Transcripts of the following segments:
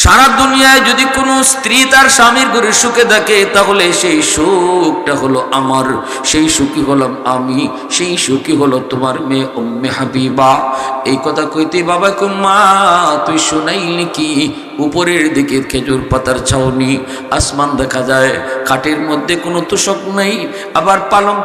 সারা দুনিয়ায় যদি কোনো স্ত্রী তার স্বামীর ঘরে সুখে থাকে, তাহলে সেই সুখটা হলো আমার, সেই সুখী হলাম আমি, সেই সুখী হলো তোমার মেয়ে উম্মে হাবিবা। এই কথা কইতে বাবা কো, মা তুই শোনাইলি কি? উপরের দিকে খেজুর পাতার ছাউনি, আসমান দেখা যায়, খাটের মধ্যে কোনো তোষক নাই, আবার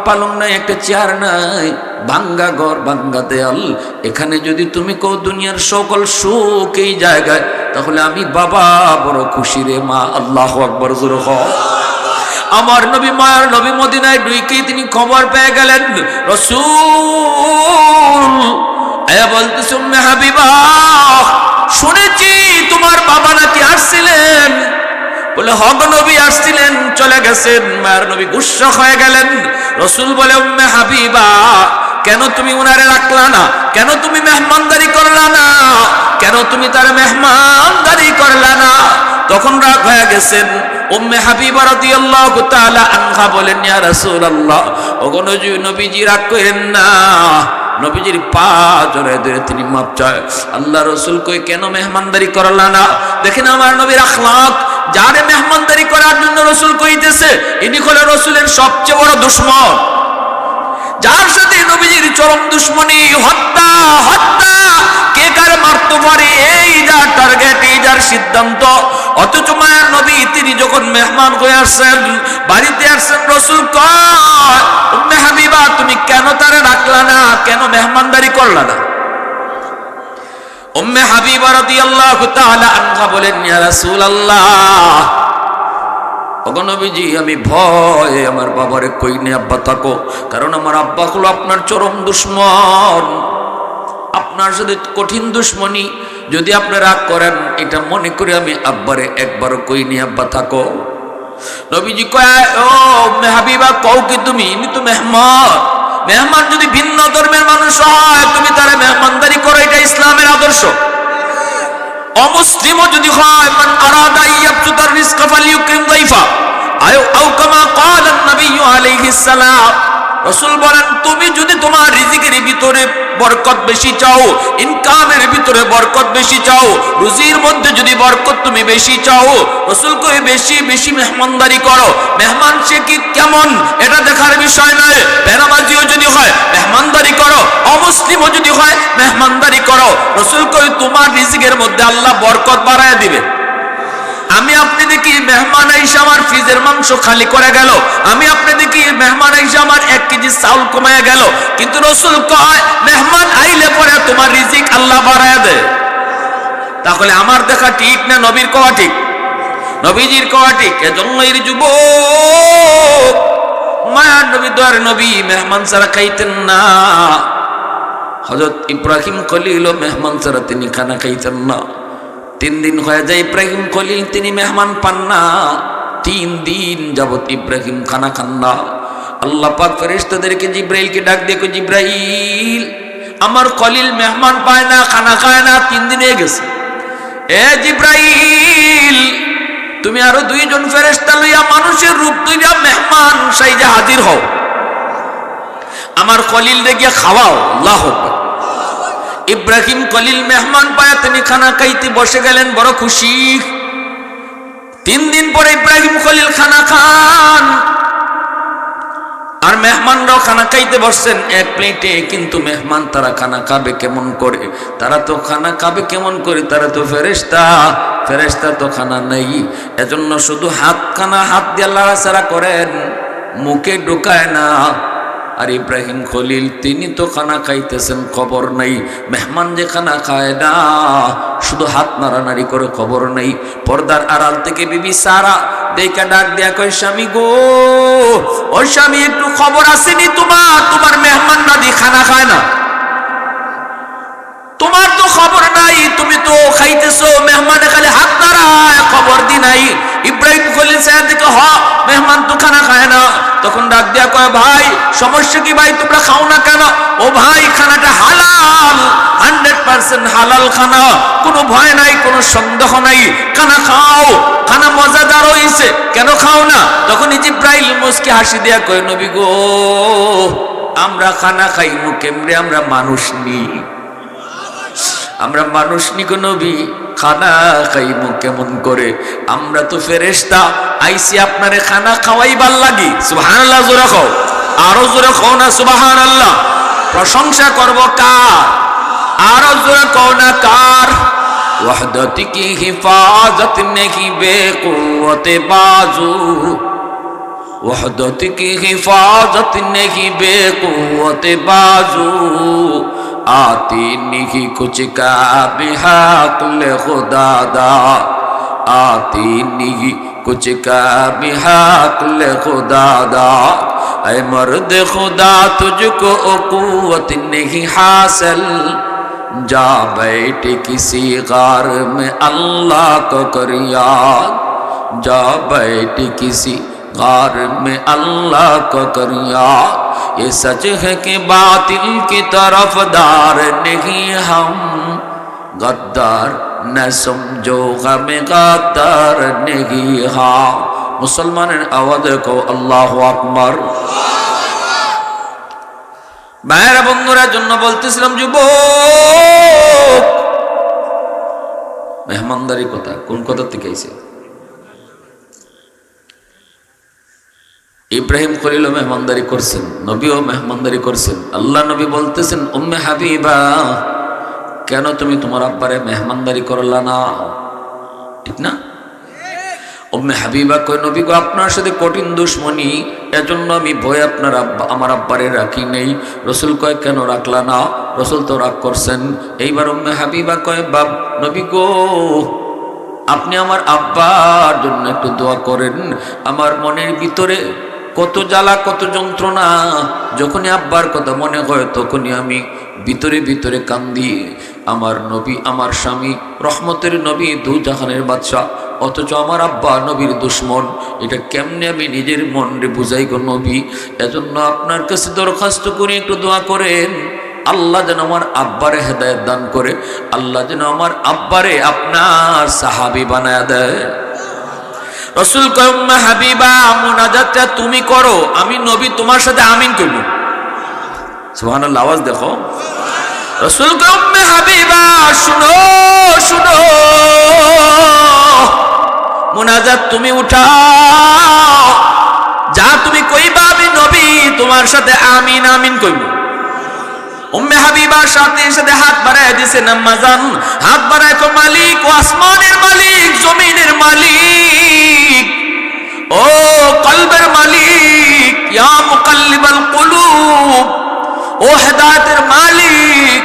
পালং নাই, একটা চেয়ার নাই, ভাঙ্গা ঘর, ভাঙ্গা দেয়াল। এখানে যদি তুমি কো দুনিয়ার সকল সুখ এই জায়গায়, তাহলে আমি বাবা বড় খুশি রে মা। আল্লাহু আকবার, জোরে কও। আমার নবী, মায়ার নবী মদিনায় ঢুকেই তিনি খবর পেয়ে গেলেন, রাসূল বলতেছে, উম্মে হাবিবা শুনেছি তোমার বাবা নাকি আসছিলেন। বলে হগ নবী আসছিলেন, চলে গেছেন। মায়ার নবী গুসা হয়ে গেলেন। রাসূল বলে, উম্মে হাবিবা কেন তুমি উনারে রাখলা না? কেন তুমি মেহমানদারি করলা না? কেন তুমি তার মেহমানদারি করলা না? তখন রাগ হয়ে গেছেন। উম্মে হাবিবা রাদিয়াল্লাহু তাআলা আনহা বলেন, ইয়া রাসূলুল্লাহ, ওগো নবীজি রাগ করেন না। নবীজির পা জড়ায় ধরে তিনি মাপ চায়। আল্লাহ রসুল কই, কেন মেহমানদারি করলা না? দেখেন আমার নবীর আখলাক। যারে মেহমানদারি করার জন্য রসুল কইতেছে, ইনি হলো রসুলের সবচেয়ে বড় দুশমন, যার সাথে নবীজির চরম দুশ্মনী, হত্যা হত্যা, কে কারে মারতে পারে, এই যার টার্গেট, এই যার সিদ্ধান্ত। অথচ মায়ের নবী তিনি যখন মেহমান হয়ে আসছেন, বাড়িতে আসছেন, রসুল কয়, উম্মে হাবিবা তুমি কেন তারে রাখলা না? কেন মেহমানদারি করলা না? উম্মে হাবিবা রাদিয়াল্লাহু তাআলা আনহা বলেন, ইয়া রাসূলুল্লাহ, ওগো নবীজি আমি ভয়ে আমার বাবারে কই নে আব্বা থাকো, কারণ আমার আব্বা হলো আপনার চরম দুশমন, আপনার সাথে কঠিন দুশমনী। যদি আপনি রাগ করেন, এটা মনে করে আমি আব্বারে একবারও কই নি আব্বা থাকো। নবীজি কয়, ও উম্মে হাবিবা কও কি তুমি? ইনি তো মেহমান। মেহমান যদি ভিন্ন ধর্মের মানুষ হয়, তুমি তারা মেহমানদারি করো, এটা ইসলামের আদর্শ। অমুসলিমও যদি হয়, মান আরাদা ইয়াবসুতার রিজকা ফালিয়ুকরিম যায়ফা আও কামা ক্বালা নবী আলাইহিস সালাম। রাসূল বলেন, তুমি যদি তোমার রিজিকের ভিতরে বরকত বেশি চাও, ইনকামের ভিতরে বরকত বেশি চাও, রুজির মধ্যে যদি বরকত তুমি বেশি চাও, রাসূল কই বেশি বেশি মেহমানদারি করো। মেহমান সে কি কেমন এটা দেখার বিষয় নয়। বেনামাজিও যদি হয় মেহমানদারি করো, অমুসলিমও যদি হয় মেহমানদারি করো। রাসূল কই তোমার রিজিকের মধ্যে আল্লাহ বরকত বাড়ায় দিবে। আমি আপনি দেখি মেহমান আইসা আমার ফ্রিজের মাংস খালি করে গেল, আমি আপনি দেখি মেহমান আইসা আমার 1 কেজি চাউল কমায় গেল, কিন্তু রাসূল কয় মেহমান আইলে পরে তোমার রিজিক আল্লাহ বাড়ায় দেয়। তাহলে আমার দেখা ঠিক না নবীর কোয়া ঠিক? নবীজির কোয়া ঠিক। এজন্যই যুবক, মায়ার নবী দয়ার নবী মেহমান ছাড়া খাইতেন না। হযরত ইব্রাহিম খলিল মেহমান ছাড়া তিনি খানা খাইতেন না। 3 দিন হয়ে যায় ইব্রাহিম খলিল তিনি মেহমান পান না। 3 দিন যাবত ইব্রাহিম খানা খান না। আল্লাহ পাক ফেরেশতাদেরকে জিব্রাইলকে ডাক দিয়ে কই, জিব্রাইল আমার খলিল মেহমান পায় না, খানা খায় না, 3 দিন হয়ে গেছে। এ জিব্রাইল তুমি আরো 2 জন ফেরেশতা লইয়া মানুষের রূপ ধইরা মেহমান সাইজা হাজির হও, আমার খলিল রে গিয়া খাওয়াও। আল্লাহু আকবার। ইব্রাহিম খলিল মেহমান পায়া তিনি খানা খাইতে বসে গেলেন, বড় খুশি। 3 দিন পরে ইব্রাহিম খলিল খানা খান, আর মেহমানরাও খানা খাইতে বসছেন 1 প্লেটে। কিন্তু মেহমান তারা খানা খাবে কেমন করে? তারা তো খানা খাবে কেমন করে? তারা তো ফেরেশতা, ফেরেশতা তো খানা নেই। এজন্য শুধু খানা হাত দিয়ে লাড়াচাড়া করেন, মুখে ঢুকায় না। আর ইব্রাহিম খলিল তিনি তো খানা খাইতেছেন, খবর নাই। মেহমান যে খানা খায় না, শুধু হাত নাড়ানাড়ি করে, খবর নেই। পর্দার আড়াল থেকে বিবি সারা দেখা ডাক দেয়া কয়, স্বামী গো, ও স্বামী একটু খবর আসেনি তোমার? তোমার মেহমান নাদি খানা খায় না, তোমার তো খবর নাই, তুমি তো খাইতেছো, মেহমানে খালি হাত নাড়ায়, খবর দি নাই। ইব্রাহিম খলিল সাহেব দেখে, হ মেহমান তো খানা খায় না। তখন ডাক দিয়া কয়, ভাই সমস্যা কি ভাই, তোমরা খাও না কেন? ও ভাই খানাটা হালাল, 100% হালাল খানা, কোনো ভয় নাই, কোনো সন্দেহ নাই, খানা খাও, খানা মজাদার হইছে, কেন খাও না? তখন জিব্রাইল মুস্কি হাসি দিয়া কয়, নবী গো আমরা খানা খাইমু কেমনে? আমরা মানুষ নি, আমরা মানুষ নি গো নবী। খানা খাইমু কেমন করে? আমরা তো ফেরেশতা, আইসি আপনারে খানা খাওয়াইবার লাগি। সুবহানাল্লাহ জোরে কও, আরো জোরে কও না সুবহানাল্লাহ। প্রশংসা করব কার? আরো জোরে কও না কার? वहदत की हिफाजत नहीं बेकुव्वत बाजू, वहदत की हिफाजत नहीं बेकुव्वत बाजू, आती नहीं कुछ का बिहाक़ल खुदा दा, आती नहीं कुछ का बिहाक़ल खुदा दा, ऐ मर्द खुदा तुझको कुव्वत नहीं हासिल, जा बैठ किसी गार में अल्लाह को कर याद, जा बैठ किसी गार में अल्लाह को कर याद, ये सच है कि बातिल की तरफदार नहीं हम, गद्दार न समझो हमें गद्दार नहीं हाँ। मुसलमाনের आवाज को अल्लाहु আকবার। ভাইরা বন্ধুরা জন্য বলতেছিলাম, যুবক মেহমানদারি কথা কোন কথা থেকে আইছে? ইব্রাহিম খলিল মেহমানদারি করছেন, নবীও মেহমানদারি করছেন। আল্লাহ নবী বলতেছেন, উম্মে হাবিবা কেন তুমি তোমার আব্বারে মেহমানদারি করলা না? ঠিক না? উম্মে হাবিবা কয়, নবী গো আপনার সাথে কঠিন দুশ্মনী, এজন্য আমি ভয় আপনার আমার আব্বারে রাখি নেই। রসুল কয়, কেন রাখলা না? রসুল তো রাগ করছেন। এইবার উম্মে হাবিবা কয়, বাপ নবী গো আপনি আমার আব্বার জন্য একটু দোয়া করেন। আমার মনের ভিতরে কত জ্বালা কত যন্ত্রণা, যখনই আব্বার কথা মনে হয় তখনই আমি ভিতরে ভিতরে কান্দি। আমার নবী আমার স্বামী রহমতের নবী দু জাহানের বাদশাহ, অথচ আমার আব্বা নবীর দুশ্মন। এটা কেমনে আমি নিজের মনরে বুঝাই গো নবী? এজন্য আপনার কাছে দরখাস্ত করে একটু দোয়া করেন, আল্লাহ যেন আমার আব্বারে হেদায়েত দান করে, আল্লাহ যেন আমার আব্বারে আপনার সাহাবী বানায় দেয়। রসুল কয়, উম্মে হাবিবা মুনাজাতটা তুমি করো, আমি নবী তোমার সাথে আমিন করব। সুবহানাল্লাহ, আওয়াজ দেখো। রসুল কয়, উম্মে হাবিবা শুনো শুনো, মুনাজাত তুমি উঠাও, যা তুমি কইবা আমি নবী তোমার সাথে আমিন আমিন কইব। উম্মে হাবিবার সাথে সাথে হাত বাড়ায় দিছে নামাজান, হাত বাড়ায় কো, মালিক ও আসমানের মালিক জমিনের মালিক ও কলবের মালিক, ইয়া মুকাল্লিবাল কুলুব, ও হেদায়েতের মালিক,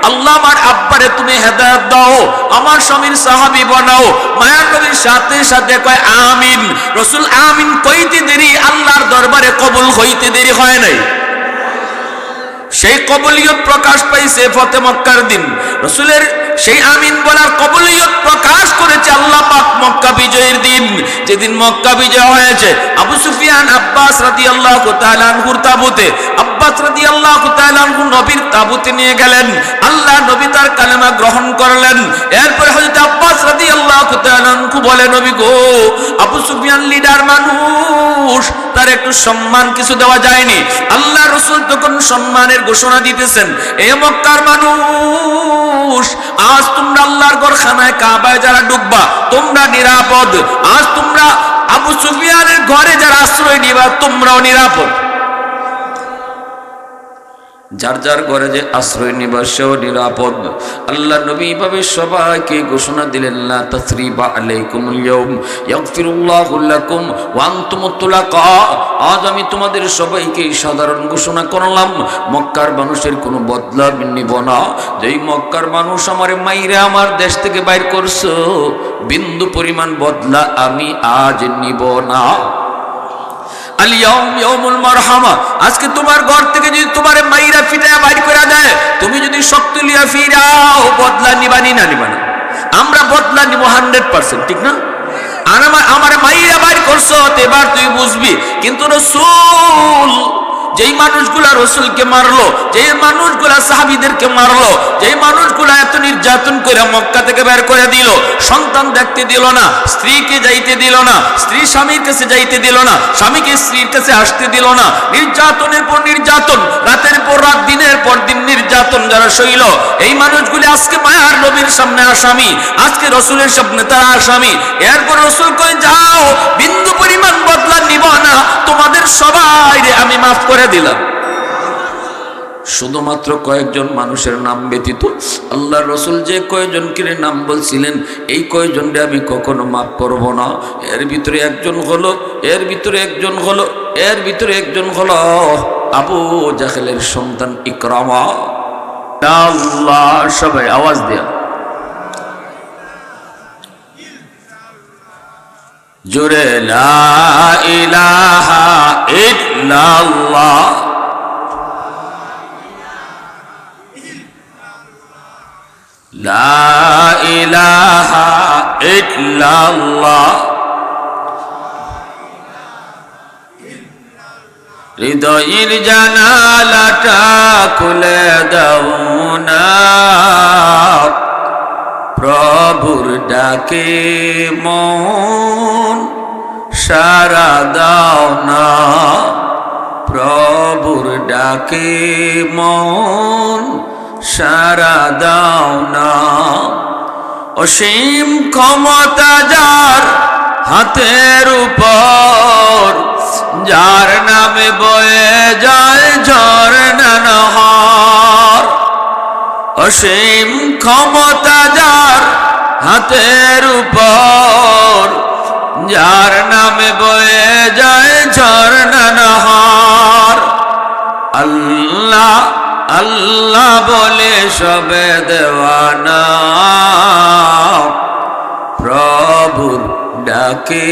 আল্লাহ আমার আব্বারে তুমি হেদায়েত দাও, আমার স্বামীর সাহাবী বানাও। মায়ার নবীর সাথে সাথে কয় আমিন। রসুল আমিন কইতে দেরি আল্লাহর দরবারে কবুল হইতে দেরি হয় নাই। সেই কবুলিয়ত প্রকাশ পাইছে ফতে মক্কার দিন। রসুলের সেই আমিন বলার কবুলিয়ত প্রকাশ করেছে আল্লাহ পাক মক্কা বিজয়ের দিন, যেদিন মক্কা বিজয় হয়েছে। আবু সুফিয়ান আব্বাস রাদিয়াল্লাহু তাআলা আনহুর তাবুতে, আব্বাস রাদিয়াল্লাহু তাআলা আনহু নবীর তাবুতে নিয়ে গেলেন। আল্লাহ নবী তার কালেমা গ্রহণ করলেন। এরপরে হযরত আব্বাস রাদিয়াল্লাহু তাআলা আনহু বলে, নবী গো আবু সুফিয়ান লিডার মানুষ, তার একটু সম্মান কিছু দেওয়া যায়নি? আল্লাহ রাসূল তখন সম্মানের ঘোষণা দিতেছেন, এ মক্কার মানুষ, আজ তোমরা আল্লাহর ঘরখানায় কাবায় যারা ঢুকবা তোমরা নিরাপদ। আজ তোমরা আবু সুফিয়ানের ঘরে যারা আশ্রয় নিবা তোমরাও নিরাপদ। যার যার ঘরে যে আশ্রয় নিবা সেও নিরাপদ। আল্লাহ নবী ভাবে সবাইকে ঘোষণা দিলেন, লা তাসরিবা আলাইকুমুল ইয়াউম ইয়াগফিরুল্লাহু লাকুম ওয়া আনতুমুত তুলাকা। আজ আমি তোমাদের সবাইকে সাধারণ ঘোষণা করলাম, মক্কার মানুষের কোনো বদলা আমি নিব না। যেই মক্কার মানুষ আমারে মাইরে আমার দেশ থেকে বাইর করছো, বিন্দু পরিমাণ বদলা আমি আজ নিব না। আল ইয়াউম ইয়াউমুল মারহামা, আজকে তোমার ঘর থেকে যদি তোমারে মাইরা ফিটায়া বাইর করে দেয়, তুমি যদি শক্ত লিয়া ফিরাও, বদলা নিবানি না নিবানা? আমরা বদলা নিব 100%, ঠিক না? আর আমার মাইরা বাইর করছো, এবার তুই বুঝবি। কিন্তু রাসূল যেই মানুষগুলা রসুলকে মারলো, যেই মানুষগুলা সাহাবীদেরকে মারলো, যেই মানুষগুলা এত নির্যাতন করে মক্কা থেকে বের করে দিল, সন্তান দেখতে দিল না, স্ত্রীকে যাইতে দিল না, স্ত্রী স্বামীর কাছে যাইতে দিল না, স্বামীকে স্ত্রীর কাছে আসতে দিল না, নির্যাতনের পর নির্যাতন, রাতের পর রাত, দিনের পর দিন নির্যাতন যারা সইল, এই মানুষগুলি আজকে মায়ার নবীর সামনে আসামি, আজকে রসুলের সামনে তারা আসামি। এরপর রসুল কই, যাও, বিন্দু পরিমাণ বদলা নিব না, তোমাদের সবাই আমি মাফ করে দিলাম। শুধুমাত্র কয়েকজন মানুষের নাম ব্যতীত আল্লাহ রসুল যে কয়েকজনকে নাম বলছিলেন, এই কয়েকজনকে আমি কখনো মাফ করব না। এর ভিতরে একজন হলো, এর ভিতরে একজন হলো, এর ভিতরে একজন হলো আবু জাহেলের সন্তান ইকরামা। আল্লাহ, সবাই আওয়াজ দেয়া জোরে, লা ইলাহা ইল্লাল্লাহ, লা ইলাহা ইল্লাল্লাহ। হৃদয়ের জানালাটা খুলে দাও না, প্রভুর ডাকে মন সারা দাও না, প্রভুর ডাকে মন সারা দাও না। অসীম ক্ষমতা যার হাতের উপর, যার নামে বয়ে যায় ঝরনা নহর। অসীম ক্ষমতা যার হাতের উপর, যার নামে বয়ে যায় ঝরনা নহর। আল্লাহ আল্লাহ বলে সবে দেওয়ানা, প্রভুর ডাকে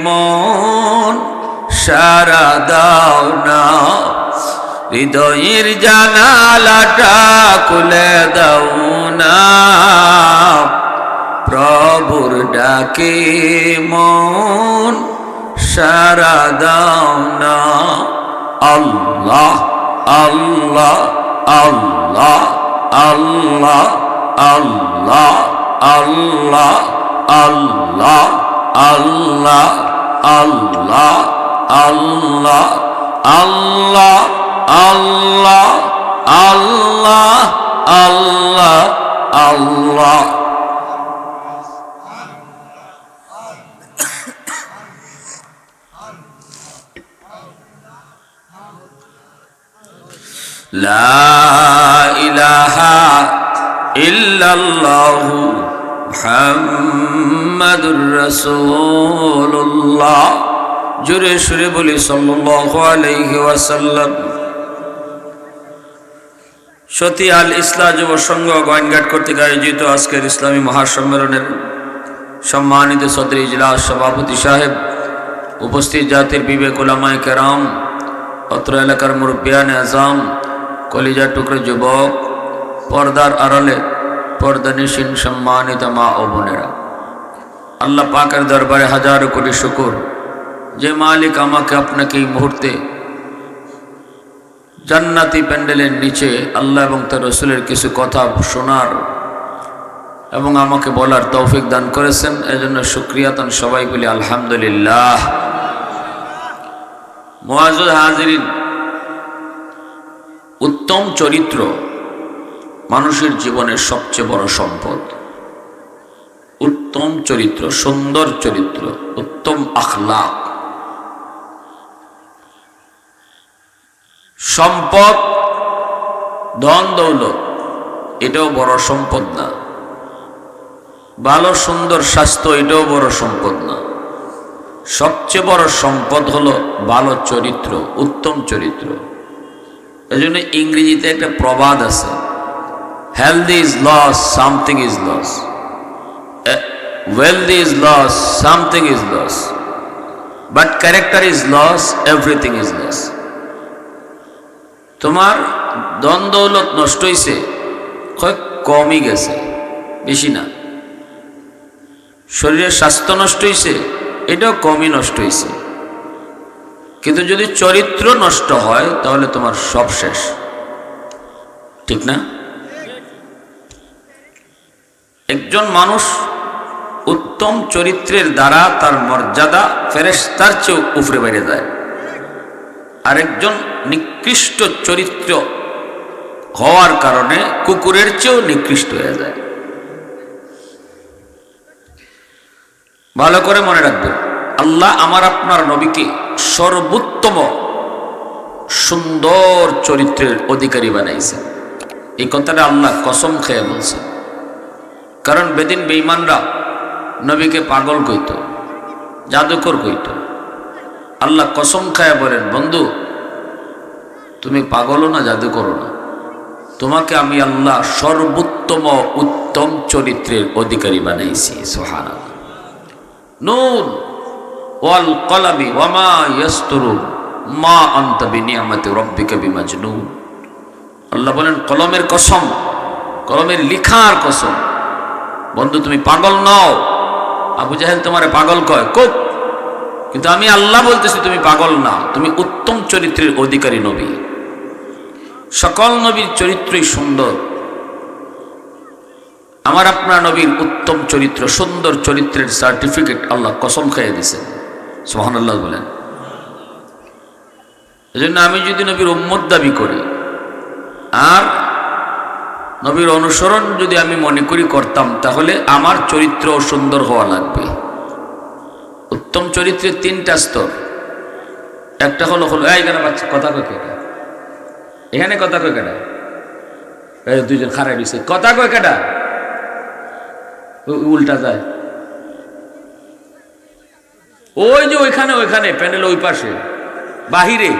মন সারা দাও না, হৃদয়ের জানালাটা খুলে দাও না, প্রভুর ডাকে মন সারা দাও না। আল্লাহ আল্লাহ আল্লাহ আল্লাহ আল্লাহ আল্লাহ আল্লাহ আল্লাহ আল্লাহ আল্লাহ আল্লাহ আল্লাহ আল্লাহ আল্লাহ আল্লাহ। লা ইলাহা ইল্লাল্লাহু মুহাম্মাদুর রাসূলুল্লাহ। জোরে সুরে বলি সাল্লাল্লাহু আলাইহি ওয়াসাল্লাম। সতী আল ইসলাম যুব সংঘ গোয়েনঘাট কর্তৃক আয়োজিত আজকের ইসলামী মহাসম্মেলনের সম্মানিত সদর ইজলাস সভাপতি সাহেব, উপস্থিত জাতির বিবেক উলামায়ে কেরাম, অত্র এলাকার মুরব্বিয়ানে আজম, কলিজার টুকরো যুবক, পর্দার আড়ালে পর্দানিশীন সম্মানিত মা ও বোনেরা, আল্লাহ পাকের দরবারে হাজারো কোটি শুকর, যে মালিক আমাকে আপনাকে এই মুহূর্তে জান্নাতি প্যান্ডেলের নিচে আল্লাহ এবং তার রসুলের কিছু কথা শোনার এবং আমাকে বলার তৌফিক দান করেছেন, এজন্য শুকরিয়াতান সবাই বলি আলহামদুলিল্লাহ। মুআজ্জাজ হাজিরিন, উত্তম চরিত্র মানুষের জীবনের সবচেয়ে বড় সম্পদ। উত্তম চরিত্র, সুন্দর চরিত্র, উত্তম আখলাক। সম্পদ, ধন দৌলত এটাও বড় সম্পদ না, ভালো সুন্দর স্বাস্থ্য এটাও বড় সম্পদ না। সবচেয়ে বড় সম্পদ হলো ভালো চরিত্র, উত্তম চরিত্র। এজন্য ইংরেজিতে একটা প্রবাদ আছে, health is lost, something is lost, wealth is lost, something is lost, but character is lost, everything is lost. তোমার ধন দৌলত নষ্ট হয়েছে, কমই গেছে, বেশি না। শরীরের স্বাস্থ্য নষ্ট হয়েছে, এটাও কমই নষ্ট হয়েছে। কিন্তু যদি চরিত্র নষ্ট হয় তাহলে তোমার সব শেষ, ঠিক না? একজন মানুষ উত্তম চরিত্রের দ্বারা তার মর্যাদা ফেরেশতার চেয়ে উপরে বেড়ে যায়, আরেকজন নিকৃষ্ট চরিত্র হওয়ার কারণে কুকুরের চেয়েও নিকৃষ্ট হয়ে যায়। ভালো করে মনে রাখবেন, আল্লাহ আমার আপনার নবীকে সর্বোত্তম সুন্দর চরিত্রের অধিকারী বানাইছেন। এই কথাটা আল্লাহ কসম খেয়ে বলছেন। কারণ বেদিন বেঈমানরা নবীকে পাগল কইত, জাদুকর কইত। আল্লাহ কসম খায়া বলেন, বন্ধু তুমি পাগলও না, জাদুকরও না, তোমাকে আমি আল্লাহ সর্বোত্তম উত্তম চরিত্রের অধিকারী বানাইছি। সুবহানাল্লাহ। নুন ওয়াল কলামি ওয়ামা ইয়াসতুরুন মা আনতা বিনিয়ামাতি রাব্বিকা বিমাজনুন। আল্লাহ বলেন, কলমের কসম, কলমের লিখার কসম, বন্ধু তুমি পাগল নও। আবু জাহেল তোমারে পাগল কয় কোক, কিন্তু আমি আল্লাহ বলতেছি তুমি পাগল না, তুমি উত্তম চরিত্রের অধিকারী নবী। সকল নবীর চরিত্রই সুন্দর, আমার আপনার নবীর উত্তম চরিত্র, সুন্দর চরিত্রের সার্টিফিকেট আল্লাহ কসম খেয়ে দিয়েছেন। সুবহানাল্লাহ বলেন। এজন্য আমি যদি নবীর উম্মত দাবি করি আর নবীর অনুসরণ যদি আমি মনে করি করতাম, তাহলে আমার চরিত্র সুন্দর হওয়া লাগবে। উত্তম চরিত্রের তিনটা স্তর। একটা হলো এখানে বাচ্চা কথা কয় কেটা, এখানে কথা কয় কেটা, দুইজন খারাপ দিছে, কথা কয় কেটা, উল্টা যায়। ওই যে ওইখানে ওইখানে প্যানেল ওই পাশে বাহিরে,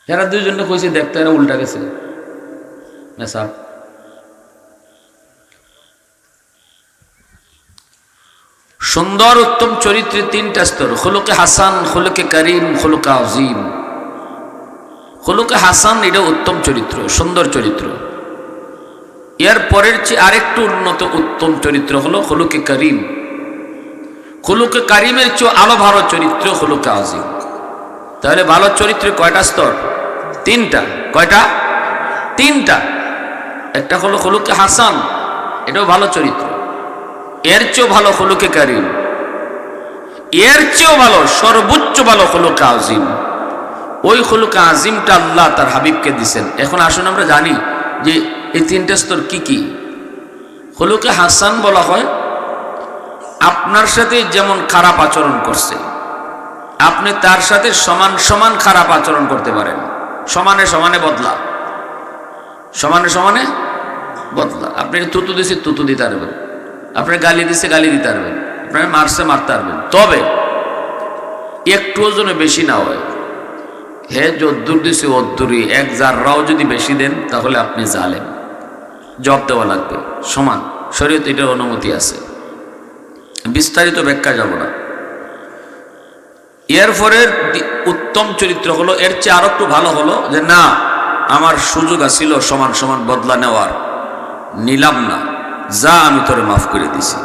যারা দুইজন কইছে দেখতে, এরা উল্টা গেছে না সাহেব। সুন্দর উত্তম চরিত্রের তিনটা স্তর, খুলুকে হাসান, খুলুকে করিম, খুলুকে আজিম। খুলুকে হাসান এটা উত্তম চরিত্র, সুন্দর চরিত্র। এর পরের চেয়ে আরেকটু উন্নত উত্তম চরিত্র হলো খুলুকে করিম। খুলুকে করিমের চেয়ে আলো ভালো চরিত্র খুলুকে আজিম। তাহলে ভালো চরিত্রের কয়টা স্তর? তিনটা। কয়টা? তিনটা। একটা হলো খুলুকে হাসান, এটাও ভালো চরিত্র। এর চেয়েও ভালো খুলুকে করিম, এর চেয়েও ভালো সর্বোচ্চ ভালো খুলুকে আজিম। ওই খুলুকে আজিমটা আল্লাহ তার হাবিবকে দিছেন। এখন আসুন আমরা জানি যে এই তিনটা স্তর কি কি। খুলুকে হাসান বলা হয় আপনার সাথে যেমন খারাপ আচরণ করছে, আপনি তার সাথে সমান সমান খারাপ আচরণ করতে পারেন। সমানে সমানে বদলা, সমানে সমানে বদলা। আপনি তুতু দিছে তুতু দিতে পারবেন, আপনি গালি দিছে গালি দিতে পারবেন, আপনার মারছে মারতে পারবেন। তবে একটুও যেন বেশি না হয়। হে যদ্দুর দিছে অদ্দুরি, এক জাররাও যদি বেশি দেন তাহলে আপনি জালেম, জবাব দেওয়া লাগবে। সমান শরীয়ত এটার অনুমতি আছে, বিস্তারিত ব্যাখ্যা যাব না। এরপরে উত্তম চরিত্র হলো, এর চেয়ে আরো একটু ভালো হলো যে না, আমার সুযোগ আছিল সমান সমান বদলা নেওয়ার, নিলাম না, যা আমি তোরে মাফ করে দিছি।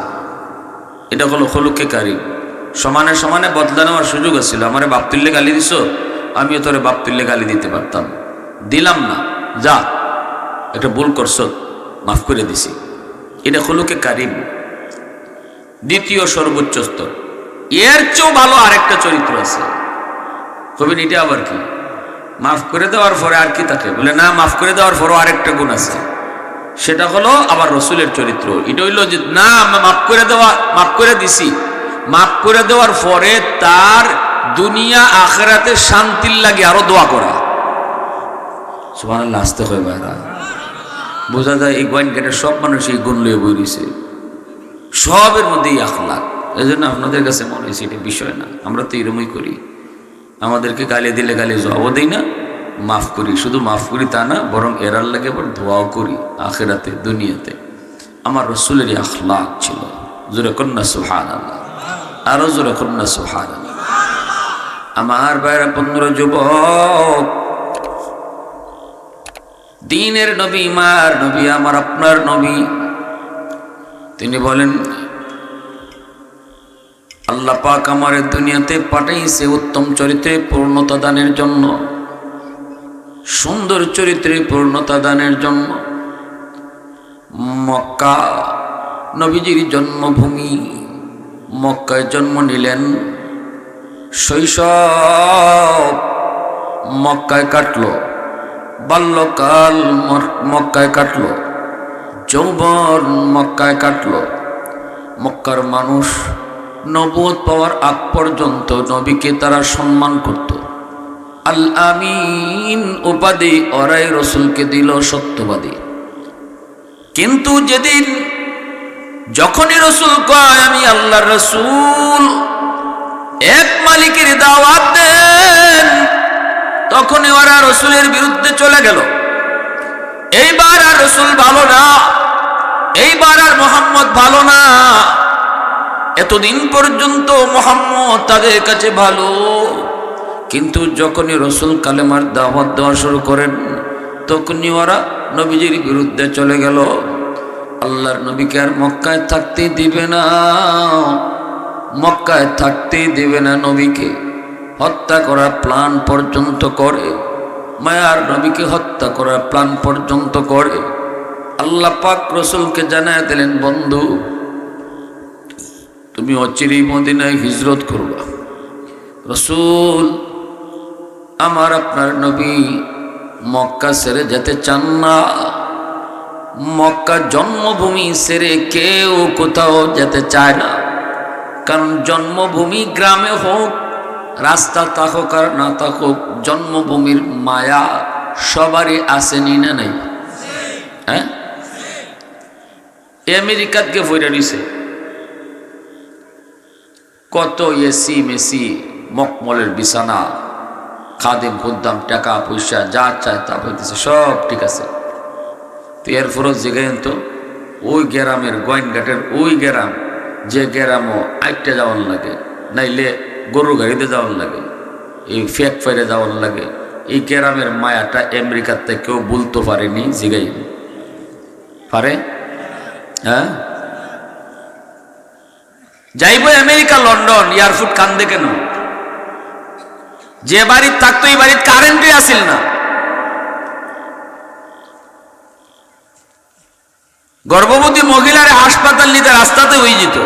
এটা হলো খুলুকে কারিম। সমানে সমানে বদলা নেওয়ার সুযোগ আছিল, আমারে বাপ তুললে গালি দিছ, আমিও তোরে বাপ তুললে গালি দিতে পারতাম, দিলাম না, যা একটা ভুল করছ, মাফ করে দিছি। এটা খুলুকে কারিম, দ্বিতীয় সর্বোচ্চ স্তর। এর চেয়েও ভালো আরেকটা চরিত্র আছে। কবি এটা আবার কি? মাফ করে দেওয়ার পরে আর কি থাকে? বলে না, মাফ করে দেওয়ার পরও আরেকটা গুণ আছে, সেটা হলো আবার রসুলের চরিত্র। এটা হইল যে না, মাফ করে দেওয়া, মাফ করে দিছি, মাফ করে দেওয়ার পরে তার দুনিয়া আখিরাতে শান্তির লাগে আরো দোয়া করা। সুবহানাল্লাহ, আসতে হয় ভাইরা। বোঝা যায় এই গোয়েন গেটের সব মানুষ এই গুণ লয়ে বই রয়েছে, সবের মধ্যেই আখলাক। এই জন্য আপনাদের কাছে মনে হয়েছে এটা বিষয় না, আমরা তো এরমই করি। আমাদেরকে গালি দিলে গালি জবাবও দিই না, মাফ করি। শুধু মাফ করি তা না, বরং এরার লাগে আবার দোয়াও করি আখিরাতে দুনিয়াতে। আমার রসুলেরই আখলাক ছিল। জোরে কন্যা সুবহানাল্লাহ, আরো জোরে কন্যা সুবহানাল্লাহ। আমার ভাইরা, বন্ধুরা, যুবক, দ্বীনের নবী, মার নবী, আমার আপনার নবী, তিনি বলেন আল্লাহ পাক আমার দুনিয়াতে পাঠাইছে উত্তম চরিত্রে পূর্ণতা দানের জন্য, সুন্দর চরিত্রে পূর্ণতা দানের জন্য। মক্কা নবীজির জন্মভূমি, মক্কায় জন্ম নিলেন, শৈশব মক্কায় কাটলো, বাল্যকাল মক্কায় কাটলো, যৌবন মক্কায় কাটলো। মক্কার মানুষ নবুয়ত পাওয়ার আগ পর্যন্ত নবীকে তারা সম্মান করত। আল আমিন উপাধি ওরাই রসুলকে দিল সত্যবাদী। কিন্তু যেদিন যখনই রসুল কয় আমি আল্লাহর রসুল, এক মালিকের দাওয়াত দেন, তখনই ওরা রসুলের বিরুদ্ধে চলে গেল। এইবার আর রসুল ভালো না, এইবার আর মোহাম্মদ ভালো না। এতদিন পর্যন্ত মোহাম্মদ তাদের কাছে ভালো, কিন্তু যখনই রসুল কালেমার দাওয়াত দেওয়া শুরু করেন, তখনই ওরা নবীজির বিরুদ্ধে চলে গেল। আল্লাহর নবীকে আর মক্কায় থাকতে দিবে না, মক্কায় থাকতেই দেবে না। নবীকে হত্যা করার প্ল্যান পর্যন্ত করে, মায়ার নবীকে হত্যা করার প্ল্যান পর্যন্ত করে। আল্লাহ পাক রসুলকে জানায় দিলেন, বন্ধু তুমি অচিরেই মদিনায় হিজরত করবা। রসুল আমার আপনার নবী মক্কা ছেড়ে যেতে চান না। মক্কা জন্মভূমি ছেড়ে কেউ কোথাও যেতে চায় না, কারণ জন্মভূমি গ্রামে হোক, রাস্তা থাকুক আর না থাকুক, জন্মভূমির মায়া সবারই আসেনি না নাই? হ্যাঁ, আমেরিকাকে ফইরা নিছে, কত এসি মেসি, মকমলের বিছানা, খাদেম খুদ্দাম, টাকা পয়সা যা চায় তা পাইতেছে, সব ঠিক আছে। তো এর ফরজ জিগাইন তো ওই গ্রামের গোয়েনঘাটের ওই গ্রাম, যে গ্রামও আইটটা যাওয়ার লাগে, নাইলে গরু গাড়িতে যাওয়ার লাগে, এই ফেক ফাইরে যাওয়ার লাগে। এই গ্রামের মায়াটা আমেরিকার থেকে কেউ বলতে পারেনি, জিগাই পারে? হ্যাঁ, যাইব আমেরিকা, লন্ডন, এয়ারফোর্ট কান্দে কেন? যে বাড়ির থাকতো এই বাড়ির কারেন্টই আসিল না। গর্ভবতী মহিলার হাসপাতাল নিতে রাস্তাতে হয়ে যেত।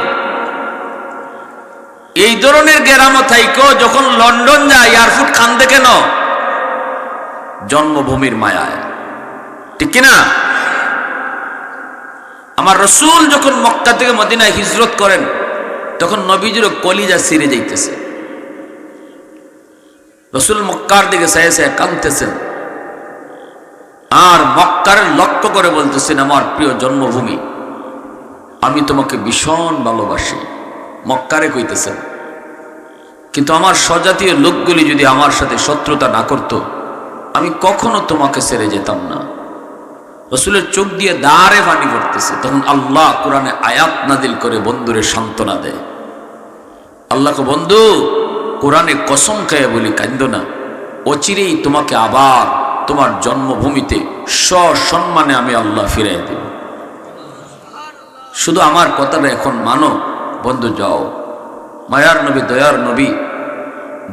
এই ধরনের গ্রামও থাইকো যখন লন্ডন যায়, এয়ারফোর্ট কান্দে কেন? জন্মভূমির মায়ায়, ঠিক কিনা? আমার রসুল যখন মক্কা থেকে মদিনায় হিজরত করেন, তখন নবীজিরও কলিজা ছিঁড়ে যাইতেছে। রসুল মক্কার দিকে চাইয়ে চাইয়ে কাঁদতেছেন, আর মক্কার লক্ষ্য করে বলতেছেন, আমার প্রিয় জন্মভূমি, আমি তোমাকে ভীষণ ভালোবাসি। মক্কারে কইতেছেন, কিন্তু আমার স্বজাতীয় লোকগুলি যদি আমার সাথে শত্রুতা না করত, আমি কখনো তোমাকে ছেড়ে যেতাম না। রসুলের চোখ দিয়ে দাঁড়ে পানি পড়তেছে। তখন আল্লাহ কোরআনে আয়াত নাজিল করে বন্ধুরে সান্ত্বনা দেয়। আল্লাহকে, বন্ধু কোরআনে কসম খাইয়া বলি, কান্দো না, অচিরেই তোমাকে আবার তোমার জন্মভূমিতে সসম্মানে আমি আল্লাহ ফিরাই দেব। শুধু আমার কথাটা এখন মানো বন্ধু, যাও। মায়ার নবী, দয়ার নবী,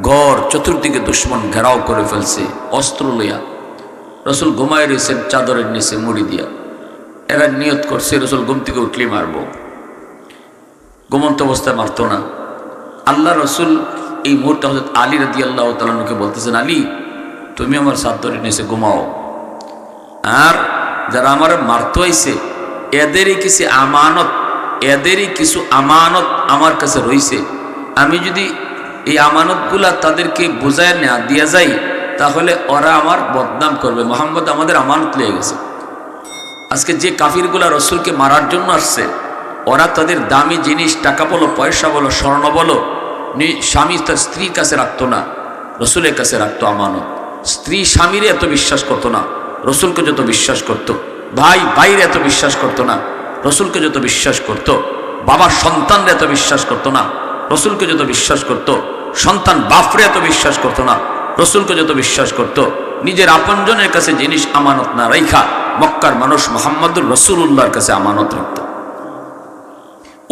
ঘর চতুর্দিকে দুশ্মন ঘেরাও করে ফেলছে অস্ত্র লইয়া। রসুল ঘুমায় রয়েছেন চাদরের নিচে মুড়ি দিয়া। এরা নিয়ত করছে রসুল ঘুম থেকে উঠলেই মারব, ঘুমন্ত অবস্থায় মারত না। আল্লাহ রসুল এই মুহূর্তে হযরত আলী রাদিয়াল্লাহু তাআলা আনহুকে বলতেছেন, আলী তুমি আমার চাদরের নিচে ঘুমাও, আর যারা আমার মারতে আইছে এদেরই কিছু আমানত আমার কাছে রয়েছে। আমি যদি এই আমানতগুলা তাদেরকে বোঝায় না দিয়া যাই, তাহলে ওরা আমার বদনাম করবে। মুহাম্মদ আমাদের আমানত লিয়ে গেছে। আজকে যে কাফিরগুলা রসুলকে মারার জন্য আসছে, ওরা তাদের দামি জিনিস, টাকা বলো, পয়সা বলো, স্বর্ণ বলো, স্বামী তার স্ত্রীর কাছে রাখতো না, রসুলের কাছে রাখতো আমানত। স্ত্রী স্বামীরে এত বিশ্বাস করতো না, রসুলকে যত বিশ্বাস করত। ভাই ভাইরে এত বিশ্বাস করতো না, রসুলকে যত বিশ্বাস করত। বাবা সন্তানরে এত বিশ্বাস করতো না, রসুলকে যত বিশ্বাস করত। সন্তান বাপরে এত বিশ্বাস করতো না, রসুলকে যত বিশ্বাস করত। নিজের আপনজনের কাছে জিনিস আমানত না রাইখা মক্কার মানুষ মুহাম্মদুর রাসূলুল্লাহর কাছে আমানত রাখত।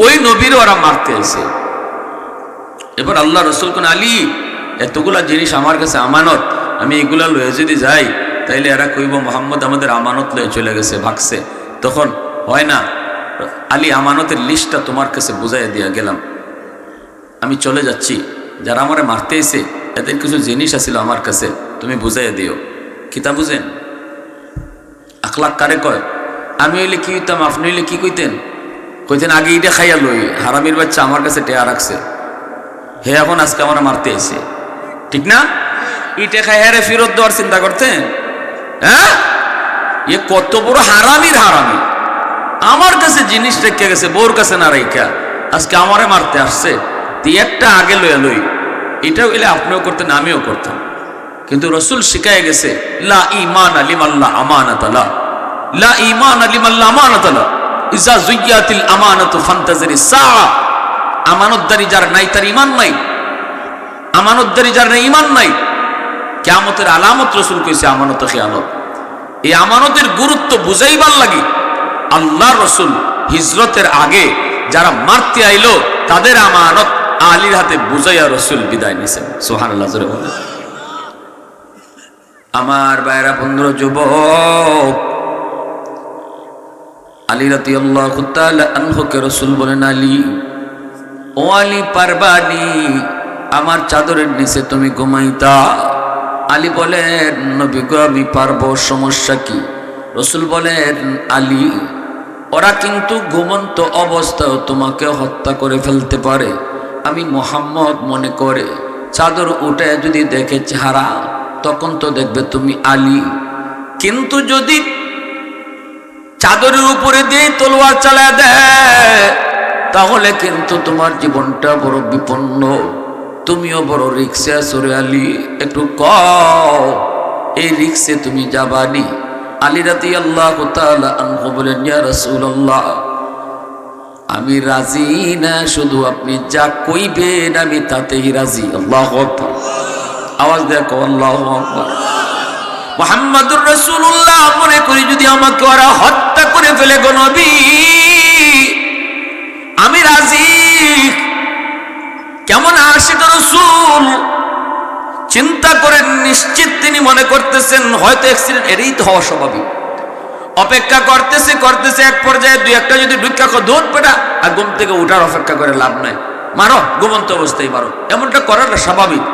ওই নবীর ওরা মারতে এসে এবার আল্লাহ রসুল কোন আলী এতগুলা জিনিস আমার কাছে আমানত, আমি এগুলা লয়ে যদি যাই তাইলে এরা কইব মোহাম্মদ আমাদের আমানত লয়ে চলে গেছে, ভাগছে। তখন হয় না, আলী আমানতের লিস্টটা তোমার কাছে বুঝাই দিয়া গেলাম, আমি চলে যাচ্ছি, যারা আমারে মারতে এসে এদের কিছু জিনিস আছিল আমার কাছে, তুমি বুঝাইয়া দিও। কিতা বুঝেন? আখলাক কারে কয়? আমি হইলে কি হইতাম, আপনি হইলে কি কইতেন? কইতেন আগে ইটা খাইয়া লই, হারামির বাচ্চা আমার কাছে টেয়া রাখছে, হে এখন আজকে আমরা মারতে এসে, ঠিক না? ইটা খাই হ্যাঁ ফেরত দেওয়ার চিন্তা করতেন? হ্যাঁ, এ কত বড় হারামির হারামি, আমার কাছে জিনিস রেখে গেছে, বোর কাছে না রেখা আজকে আমারে মারতে আসছে। তুই একটা আগে লইয়া লই, এটাও এলে আপনিও করতেন, আমিও করতাম। কিন্তু রসুল শিখায় গেছে লা ঈমান লিমাল্লাহ আমানাতালা, লা ঈমান লিমাল্লাহ আমানাতালা, ইজা যুইয়াতিল আমানাতু ফান্তাজিরিস সাআ। আমানতদারি যার নাই তার ঈমান নাই, আমানতদারি যার নাই ঈমান নাই। কিয়ামতের আলামত রসুল কইছে আমানত খিয়ানত। এই আমানতের গুরুত্ব বুঝাইবার লাগি আল্লাহ রসুল হিজরতের আগে যারা মারতে আইলো তাদের আমানত আলীর হাতে বুঝাইয়া রসুল বিদায় নিছেন। সুবহানাল্লাহ, জোরে বলেন। আমার ভাইরা, বন্ধুরা, যুবক, আলী রাদিয়াল্লাহু তাআলা আনহুকে রসুল বলেন, আলী, ও আলী, পারবানি আমার চাদরের নিচে তুমি ঘুমাইতা? আলী বলেন, নবী গো আমি পারবো, সমস্যা কি? রসুল বলেন, আলী, ওরা কিন্তু ঘুমন্ত অবস্থায় তোমাকে হত্যা করে ফেলতে পারে। আমি মুহাম্মদ মনে করে চাদর উঠে যদি দেখে চেহারা, তখন তো দেখবে তুমি আলী। কিন্তু যদি চাদরের উপরে দিয়ে তলোয়ার চালায় দেয় তাহলে কিন্তু তোমার জীবনটা বড় বিপন্ন, তুমিও বড় রিক্সে আছো রে আলী, একটু কও এই রিক্সে তুমি যাবানি? আলী রাদিয়াল্লাহু তাআলা আনহু বলেন, ইয়া রাসূলুল্লাহ, আমি রাজি না, শুধু আপনি যা কইবেন আমি তাতেই রাজি। আল্লাহু আকবার, আওয়াজ দেখো, আল্লাহু আকবার। মুহাম্মাদুর রাসূলুল্লাহ মনে করি যদি আমাকে ওরা হত্যা করে ফেলে গো নবী, আমি রাজি। কেমন আশিক রাসূল, চিন্তা করেন, নিশ্চিত তিনি মনে করতেছেন হয়তো অ্যাক্সিডেন্ট, এরই তো হওয়া স্বাভাবিক। অপেক্ষা করতেছে করতেছে, এক পর্যায়ে দুই একটা যদি ঢুকা দুধ পেটা, আর ঘুম থেকে উঠার অপেক্ষা করে লাভ নাই, মারো, ঘুমন্ত অবস্থায় মারো, এমনটা করাটা স্বাভাবিক।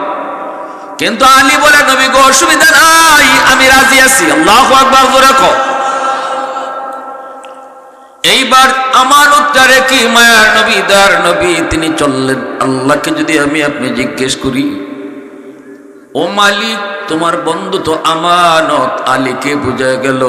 কিন্তু আলী বলে, নবী গো অসুবিধা নাই, আমি রাজি আছি। আল্লাহু আকবার, জোরে কও। এইবার আমানতটা রেখে মায়ার নবী, দার নবী তিনি চললেন। আল্লাহকে যদি আমি আপনি জিজ্ঞেস করি, ও মালিক, তোমার বন্ধু তো আমানত, আলীকে বুঝা গেল,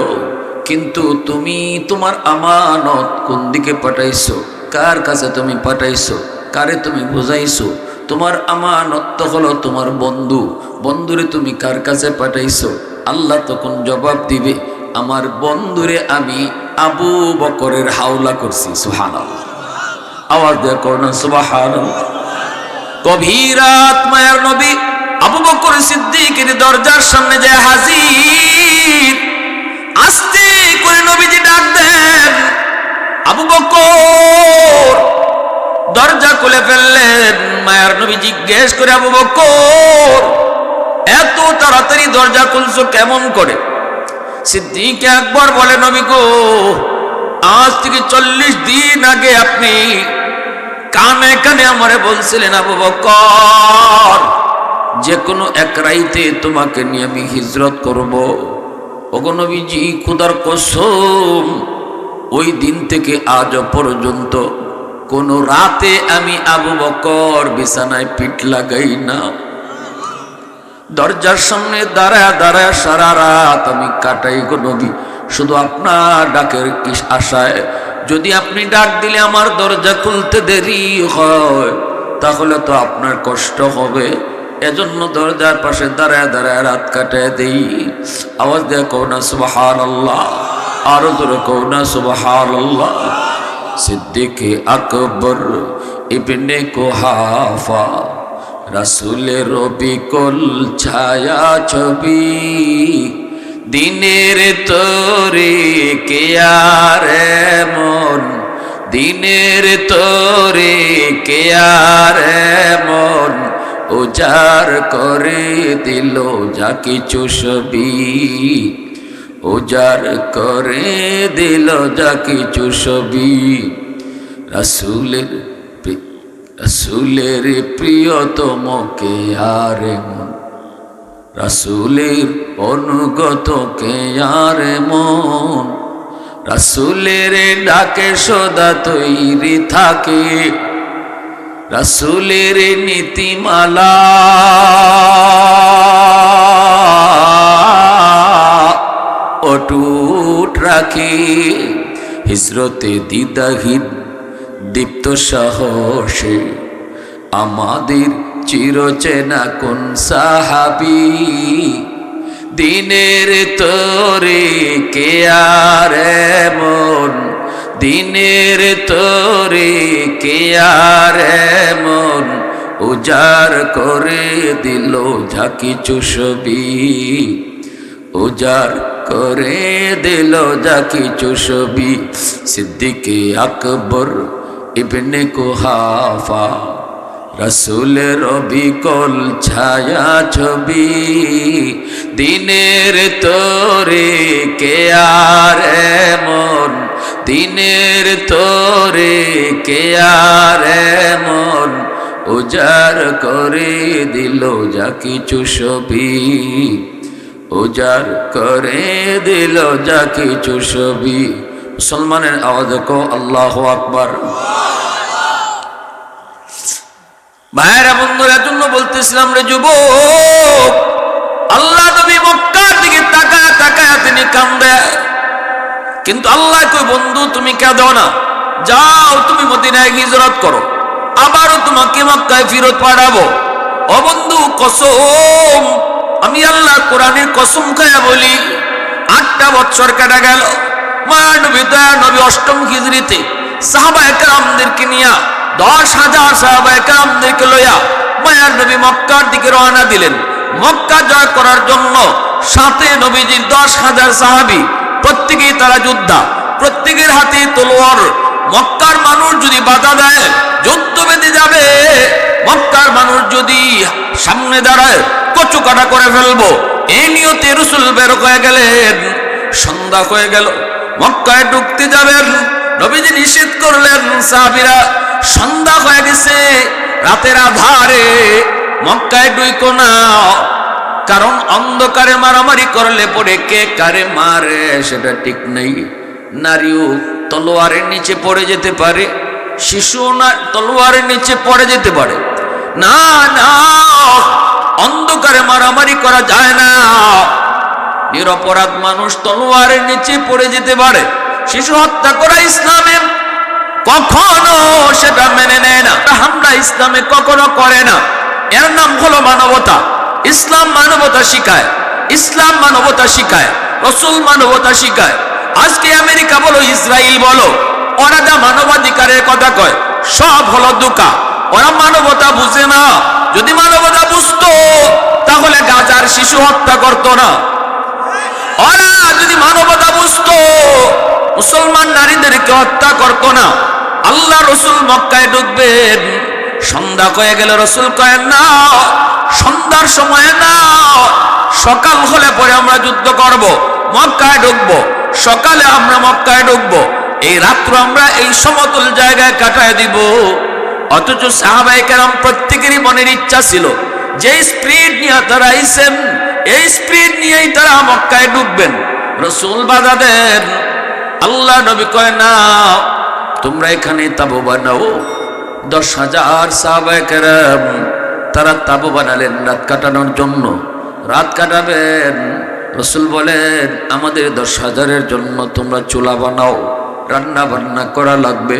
কিন্তু তুমি তোমার আমানত কোন দিকে পাঠাইছো? কার কাছে তুমি পাঠাইছো? কারে তুমি বুঝাইছো? তোমার আমানত তো হলো তোমার বন্ধু, বন্ধুরে তুমি কার কাছে পাঠাইছো? আল্লাহ তখন জবাব দিবে, আমার বন্ধুরে আমি আবু বকরের হাওলা করছি। সুবহানাল্লাহ, আওয়াজ দিয়ে করুন সুবহানাল্লাহ। গভীর রাত মায়ার নবী আবু বকর সিদ্দিকের দরজার সামনে যায় হাজির। আস্তে করে নবীজি ডাক দেন, আবু বকর। দরজা খুলে ফেললেন। মায়ার নবী জিজ্ঞেস করে, আবু বকর, এত তাড়াতাড়ি দরজা খুলছো কেমন করে? সিদ্দিক আকবর বলে, নবী গো, আজ থেকে 40 দিন আগে আপনি কানে কানে আমারে বলছিলেন, আবু বকর, যে কোনো এক রাইতে তোমাকে নিয়ে আমি হিজরত করব। ওগো নবীজি, খোদার কসম, ওই দিন থেকে আজ পর্যন্ত কোন রাতে আমি আবু বকর বিছানায় পিঠ লাগাই না। দরজার সামনে দাঁড়ায় দাঁড়ায় সারা রাত আমি কাটাই গো নবী, শুধু আপনার ডাকের আশায়। যদি আপনি ডাক দিলে আমার দরজা খুলতে দেরি হয় তাহলে তো আপনার কষ্ট হবে, এজন্য দরজার পাশে দাঁড়ায় দাঁড়ায় রাত কাটায় দেই। আওয়াজ দিয়ে কও না সুবহানাল্লাহ, আরো জোরে কও না সুবহানাল্লাহ। সিদ্দিক আকবর ইবনে কুহাফা, রাসূলের বিকল ছায়া ছবি, দিনের তরে কে আর মন দিনের তোরে কে আর এমন উজাড় করে দিল যা কিছু সবই, উজাড় করে দিল যা কিছু সবই। রাসূলের প্রিয়তম কে আর এমন, রাসূলের অনুগত কে আর এমন, রাসূলের ডাকে সদা তৈরি থাকে, রাসূলের নীতিমালা অটুট রাখে। হিজরতে দ্বিধাহীন দীপ্ত সাহসে আমাদের চিরচেনা কোন সাহাবী, দিনের তোরে কে আর এমন, দিনের তোরে কে আর এমন উজাড় করে দিল যা কিছু সবই, উজাড় করে দিল যা কিছু সবই। সিদ্দিকে আকবর ইবনে কুহাফা রাসূলের অবিকল ছায়া ছবি, দিনের তোরে কে আর এমন, দিনের তোরে কে আর এমন উজাড় করে দিল যা কিছু সবই, উজাড় করে দিল যা কিছু সবই। মুসলমানের আওয়াজ কো আল্লাহু আকবার। ভাইরা বন্ধুরা, জন্য বলতেছিলাম রে যুবক, আল্লাহ নবী মক্কার দিকে তাকায় তাকায় তিনি কান্দে, কিন্তু আল্লাহ কই বন্ধু তুমি কাঁদো না, যাও তুমি মদিনায় হিজরত করো, আবারও তোমাকে মক্কায় ফেরত পাঠাবো। ও বন্ধু, কসম, আমি আল্লাহ কোরআনের কসম খায়া বলি, 8টা বছর কাটা গেল। মায়ার নবী দয়া নবী 8ম হিজরিতে সাহাবায়ে কেরামদেরকে নিয়া 10,000 সাহাবায়ে কেরামদেরকে লইয়া মায়ার নবী মক্কার দিকে রওনা দিলেন। মক্কা জয় করার জন্য সাথে নবীজির 10,000 সাহাবী, প্রত্যেকেই তারা যোদ্ধা, প্রত্যেকের হাতে তলোয়ার। মক্কার মানুষ যদি বাধা দেয় যুদ্ধ বেঁধে যাবে, মক্কার মানুষ যদি সামনে দাঁড়ায় কচু কাটা করে ফেলবো, এই নিয়তে রাসূল বের হয়ে গেলেন। সন্ধ্যা হয়ে গেল, মক্কায় ঢুকতে যাবেন, নবীজি নিষেধ করলেন। সাহাবীরা, সন্ধ্যা হয়ে গেছে, রাতের আধারে মক্কায় ঢুকো না, কারণ অন্ধকারে মারামারি করলে পরে কে কারে মারে সেটা ঠিক নেই। নারীও তলোয়ারের নিচে পড়ে যেতে পারে, শিশুও না তলোয়ারের নিচে পড়ে যেতে পারে। না না, অন্ধকারে মারামারি করা যায় না। নিরপরাধ মানুষ তলোয়ারের নিচে পড়ে যেতে পারে। শিশু হত্যা করা ইসলামে কখনো সেটা মেনে নেয় না, আমরা ইসলামে কখনো করে না। এর নাম হলো মানবতা। ইসলাম মানবতা শিখায়, ইসলাম মানবতা শিখায়, রাসূল মানবতা শিখায়। আজকে আমেরিকা বলো, ইসরায়েল বলো, ওরা যা মানবাধিকারের কথা কয় সব হলো ধোঁকা। ওরা মানবতা বুঝে না। যদি মানবতা বুঝতো তাহলে গাজার শিশু হত্যা করতো না। ওরা যদি মানবতা বুঝতো মুসলমান নারীদেরকে হত্যা করতো না। আল্লাহ রসুল মক্কায় ঢুকবেন, সন্ধ্যা হয়ে গেল, রসুল কয়েন না সন্ধ্যার সময় না, সকাল হলে পরে আমরা যুদ্ধ করব, মক্কায় ঢুকবো, সকালে আমরা মক্কায় ঢুকবো, এই রাত্র আমরা এই সমতল জায়গায় কাটায় দিব। অথচ সাহাবায়ে কেরাম প্রত্যেকেরই মনের ইচ্ছা ছিল, যে স্পিরিট নিয়ে তারা আইছেন এই স্পিরিট নিয়েই তারা মক্কায় ঢুকবেন। রসুল বাধা দেন। আল্লাহ নবী কয় না, তোমরা এখানে তাবু বানাও। 10,000 সাহাবায়ে কেরাম তারা তাবু বানালেন রাত কাটানোর জন্য, রাত কাটাবেন। রসুল বলেন, আমাদের 10,000-এর জন্য তোমরা চুলা বানাও, রান্না বান্না করা লাগবে।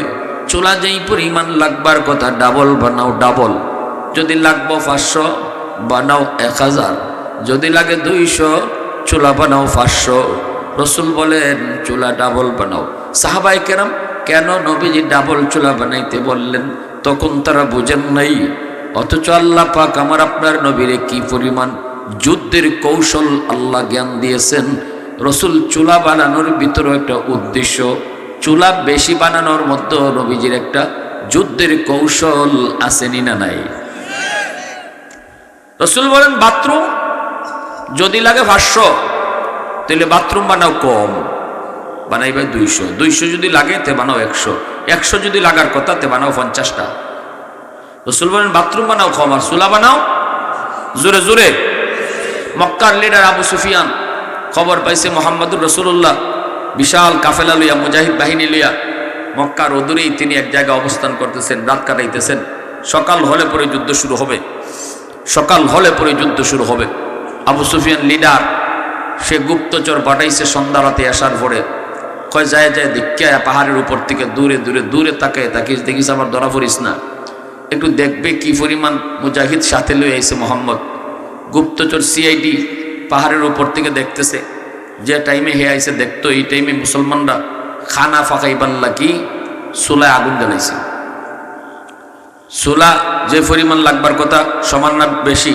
চুলা যেই পরিমাণ লাগবার কথা ডাবল বানাও, ডাবল। যদি লাগবো 500 বানাও 1000, যদি লাগে 200 চুলা বানাও 500। রসুল বলেন চুলা ডাবল বানাও। সাহাবায়ে কেরাম কেন নবীজি ডাবল চুলা বানাইতে বললেন তখন তারা বুঝেন নাই। অথচ আল্লাহ পাক আমার আপনার নবীরে কি পরিমাণ যুদ্ধের কৌশল আল্লাহ জ্ঞান দিয়েছেন। রসুল চুলা বানানোর ভিতরে একটা উদ্দেশ্য, চুলা বেশি বানানোর মধ্যে নবীজির একটা যুদ্ধের কৌশল আসেনি না নাই? রাসূল বলেন বাথরুম যদি লাগে 500 তাহলে বাথরুম বানাও কম, বানাইবে 200 যদি লাগে তে বানাও 100 যদি লাগার কথা তে বানাও 50টা। রাসূল বলেন বাথরুম বানাও কম আর চুলা বানাও জোরে জোরে। মক্কার লিডার আবু সুফিয়ান খবর পাইছে মুহাম্মদুর রাসূলুল্লাহ বিশাল কাফেলা লইয়া, মুজাহিদ বাহিনী লইয়া মক্কার অদূরেই তিনি এক জায়গায় অবস্থান করতেছেন, রাত কাটাইতেছেন। সকাল হলে পরে যুদ্ধ শুরু হবে, সকাল হলে পরে যুদ্ধ শুরু হবে। আবু সুফিয়ান লিডার, সে গুপ্তচর পাঠাইছে সন্ধ্যা রাতে আসার পরে, কয় যায় যায় দেখিয়া পাহাড়ের উপর থেকে দূরে দূরে দূরে তাকায় তাকিস, দেখিস আবার ধরা পড়িস না, একটু দেখবে কি পরিমাণ মুজাহিদ সাথে লই আইছে মোহাম্মদ। গুপ্তচর সিআইডি পাহাড়ের উপর থেকে দেখতেছে, যে টাইমে হে আইছে দেখতো এই টাইমে মুসলমানরা খানা ফাঁকাইবার লাগি চুলায় আগুন জ্বালাইছে। চুলা যে পরিমাণ লাগবার কথা সমান না বেশি,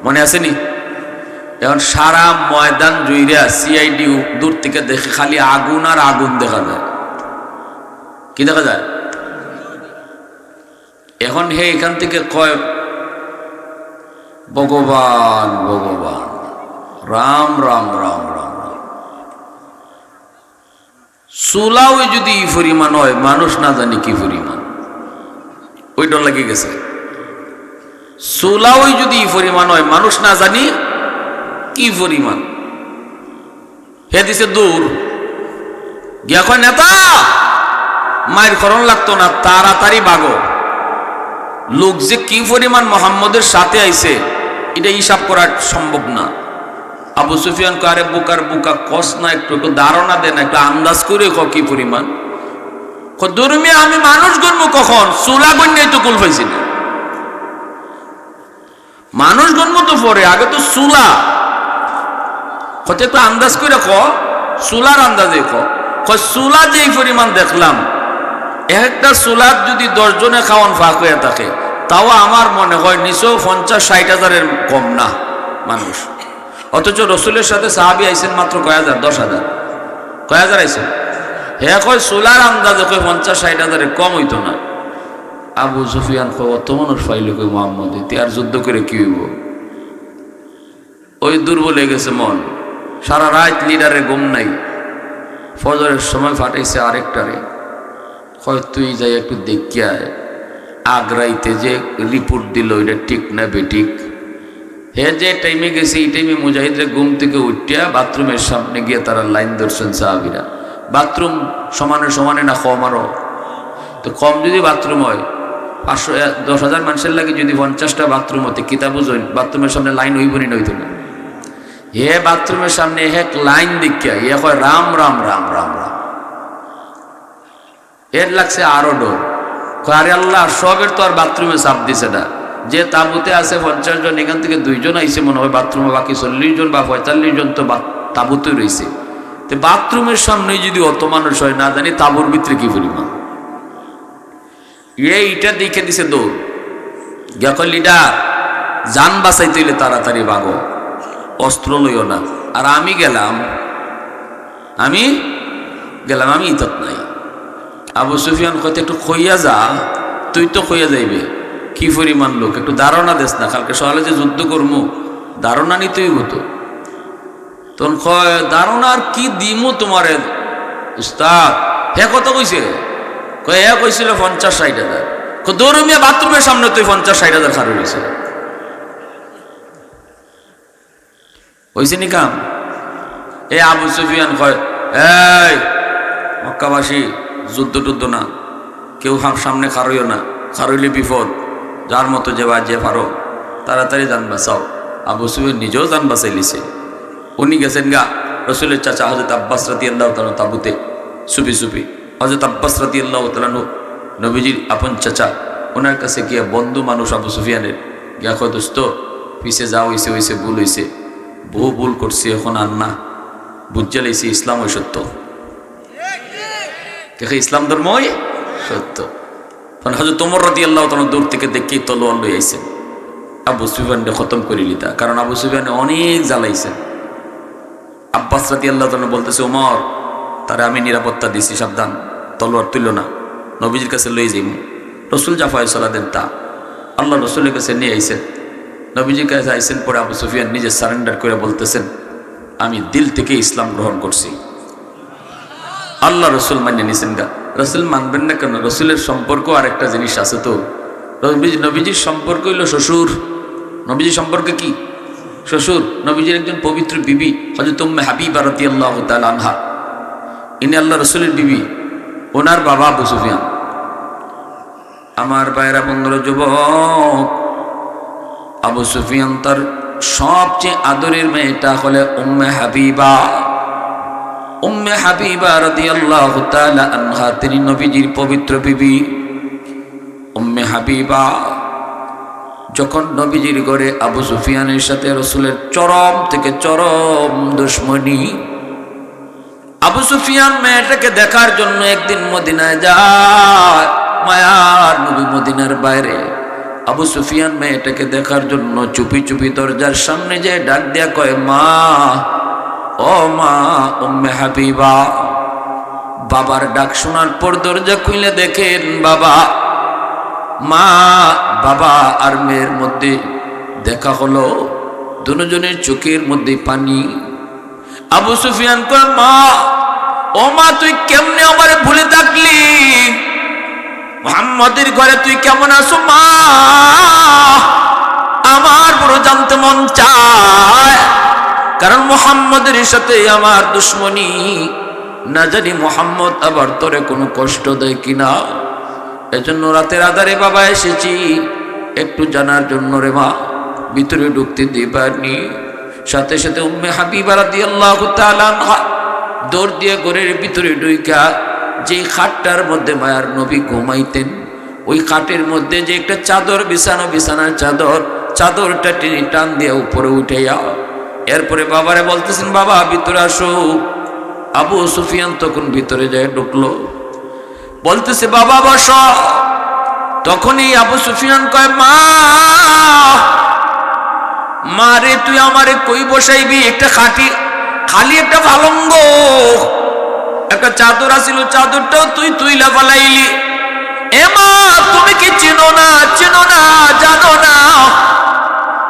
মনে আসেনি? এখন সারা ময়দান জুইরা সিআইডি দূর থেকে দেখে খালি আগুন আর আগুন দেখা যায়। কি দেখা যায়? এখন হে এখান থেকে কয় ভগবান ভগবান, রাম রাম রাম রাম রাম। চুলাও যদি ই পরিমাণ হয়, মানুষ না জানি কি পরিমাণ, ওইটা লেগে গেছে। চুলাও যদি ই পরিমাণ হয়, মানুষ না জানি কি পরিমাণ। হে দিছে দূর গিয়া কয় নেতা মায়ের খরণ লাগতো না, তাড়াতাড়ি বাগো। লোক যে কি পরিমাণ মোহাম্মদের সাথে আইছে এটা হিসাব করা সম্ভব না। আবু সুফিয়ান কারে বুকার বুকা কস না, একটু ধারণা দেন, একটু আন্দাজ করে ক কি পরিমাণ। দুর্মি আমি মানুষ গণ্য কখন, চুলা গণ্যই তো কুল পাইছি না। মানুষ গণ্য তো পরে, আগে তো চুলা। কত একটু আন্দাজ করে ক, চুলার আন্দাজে ক। চুলা যে পরিমাণ দেখলাম, একটা চুলার যদি 10 জনে খাওয়ান ফাঁক হয়ে থাকে, তাও আমার মনে হয় নিচেও 50-60 হাজারের কম না মানুষ। অথচ রসুলের সাথে সাহাবি আইছেন মাত্র কয় হাজার, 10,000, কয় হাজার আইছেন। হ্যাঁ কয় চুলার আন্দাজে কয় 50-60 হাজারের কম হইতো না। আবু সুফিয়ান কয় অত মানুষ পাইল কই মোহাম্মদ, আর যুদ্ধ করে কি হইব? ওই দুর্বল হয়ে গেছে মন, সারা রাত লিডারের ঘুম নাই। ফজরের সময় ফাটাইছে আরেকটারে, হয় তুই যাই একটু দেখিয়া আগ্রাইতে যে রিপোর্ট দিল এটা ঠিক না বেঠিক। হে যে টাইমে গেছে এই টাইমে মুজাহিদরা ঘুম থেকে উঠিয়া বাথরুমের সামনে গিয়ে তারা লাইন ধরছেন সাহাবীরা। বাথরুম সমানে সমানে না কম, আরো তো কম যদি বাথরুম হয় 500-10,000 মানুষের লাগে যদি 50টা বাথরুম হতে কিতা বুঝুন, বাথরুমের সামনে লাইন হইবনি নইতো না। হে বাথরুমের সামনে এক লাইন দেখিয়া এ কয় রাম রাম রাম রাম রাম। এর লাগছে আরো ডর, আরে আল্লাহ সবের তো আর বাথরুমে চাপ দিছে না। যে তাবুতে আছে 50 জন, এখান থেকে 2 জন আইছে মনে হয় বাথরুমে, বাকি 40 জন বা 45 জন তো তাবুতে রয়েছে। তো বাথরুমের সামনে যদি অত মানুষ হয়, না জানি তাবুর ভিতরে কি পরিমাণ। এইটা দেখে দিছে দৌড় গেকল লিডার, যান বাঁচাইতে হইলে তাড়াতাড়ি বাগো, অস্ত্র লইও না। আর আমি গেলাম আমি ইতত নাই। আবু সুফিয়ান কত একটু খইয়া যা, তুই তো খইয়া যাইবে, কি পরিমাণ লোক, একটু ধারণা দেস না, কালকে সকালে যে যুদ্ধ করবো ধারণা নিতেই হতো। তখন কয় ধারণা আর কি দিমু তোমার উস্তাদ। হ্যাঁ কত কইছে? কয় হ্যাঁ কইছিল 50-60 হাজার। দৌড়মিয়া বাথরুমের সামনে তুই 50-60 হাজার খারাপ হয়েছে, হয়েছে নি কাম? এ আবু সুফিয়ান কয় এই মক্কাবাসী, যুদ্ধ টুদ্ধ না, কেউ সামনে খারইও না, খারইলে বিপদ, যার মতো যে বা যে পারো তাড়াতাড়ি যান বাঁচাও। আবু সুফিয়ান নিজেও যান বাঁচাই লিছে। উনি গেছেন গা রসুলের চাচা হযরত আব্বাস রাদিয়াল্লাহু তাআলা তাবুতে সুপি সুপি। হযরত আব্বাস রাদিয়াল্লাহু তাআলা নবীজির আপন চাচা, ওনার কাছে গিয়ে বন্ধু মানুষ আবু সুফিয়ানের, গিয়া কয় দোস্ত পিছে যা হইছে হইছে, ভুল হইছে, বহু ভুল করছি, এখন আর না, বুঝে লাইছি ইসলাম ওই সত্য, দেখে ইসলাম ধর্মই সত্য। তখন হযরত ওমর রাদিয়াল্লাহু তাআলা দূর থেকে দেখেই তলোয়ার লই আইছেন, আবু সুফিয়ানকে খতম করে লিতা। কারণ আবু সুফিয়ান অনেক জ্বালাইছেন। আব্বাস রাদিয়াল্লাহু তাআলা বলতেছে ওমর তারা আমি নিরাপত্তা দিছি, সাবধান, তলোয়ার তুইল না, নবীজির কাছে লই যাইম। রসুল যা ফয়সালা দেন তা আল্লাহ রসুলের কাছে নিয়ে আইসেন। নবীজির কাছে আইসেন পরে আবু সুফিয়ান নিজে সারেন্ডার করে বলতেছেন, আমি দিল থেকে ইসলাম গ্রহণ করছি। আল্লাহ রসুল মানিয়ে নিছেন গা। রসুল মানবেন না কেন? রসুলের সম্পর্ক আর একটা জিনিস আছে তো, নবীজির সম্পর্ক হইল শ্বশুর। নবীজির সম্পর্কে কি? শ্বশুর। নবীজির একজন পবিত্র বিবি হযরত উম্মে হাবিবা রাদিয়াল্লাহু তাআলা আনহা, ইনি আল্লাহ রসুলের বিবি, ওনার বাবা আবু সুফিয়ান। আমার ভাইরা বন্ধুরা, যুবক, আবু সুফিয়ান তার সবচেয়ে আদরের মেয়েটা হলে উম্মে হাবিবা। উম্মে হাবিবা রাদিয়াল্লাহু তাআলা আনহা, তিনি নবীজির পবিত্র বিবি। উম্মে হাবিবা যখন নবীজির ঘরে আবু সুফিয়ানের সাথে রসুলের চরম থেকে চরম দুশমনী। আবু সুফিয়ান মেয়েটাকে দেখার জন্য একদিন মদিনায় যায়। মায়ার নবী মদিনার বাইরে, আবু সুফিয়ান মেয়েটাকে দেখার জন্য চুপি চুপি দরজার সামনে যে ডাক দিয়া কয়, মা, ও মা, উম্মে হাবিবা। বাবার ডাক শোনার পর দরজা খুলে দেখেন বাবা। মা, বাবা আর মেয়ের মধ্যে দেখা হলো, দুজনের চোখের মধ্যে পানি। আবু সুফিয়ান কয়, মা, ও মা, তুই কেমনে আমারে ভুলে থাকলি? মুহাম্মদের ঘরে তুই কেমন আছো মা? আমার বড় জানতে মন চায়, কারণ মুহাম্মদের সাথে আমার দুশ্মনী। না জানি মুহাম্মদ আবার তোরে কোনো কষ্ট দেয় কিনা। এজন্য রাতের আধারে বাবা এসেছি একটু জানার জন্য রে মা। ভিতরে ঢুকতে দিবানি। সাথে সাথে উম্মে হাবিবা রাদিয়াল্লাহু তাআলা আনহা দৌড় দিয়ে ঘরের ভিতরে ঢুইকা যে খাটটার মধ্যে মায়ার নবী ঘুমাইতেন, ওই খাটের মধ্যে যে একটা চাদর বিছানো, বিছানার চাদরটা টেনে টান দিয়ে উপরে উঠে যাও। এরপরে বাবারে বলতেছেন, বাবা ভিতরে আসো। আবু সুফিয়ান তখন ভিতরে যায় ঢুকলো, বলতেছে, বাবা বস। তখনই আবু সুফিয়ান কয়, মা, মারে তুই আমারে কই বসাইবি? একটা খালি একটা পালঙ্গ, একটা চাদর আছিল, চাদরটাও তুই লাফালাইলি। এ মা, তুমি কি চিনো না, জানো না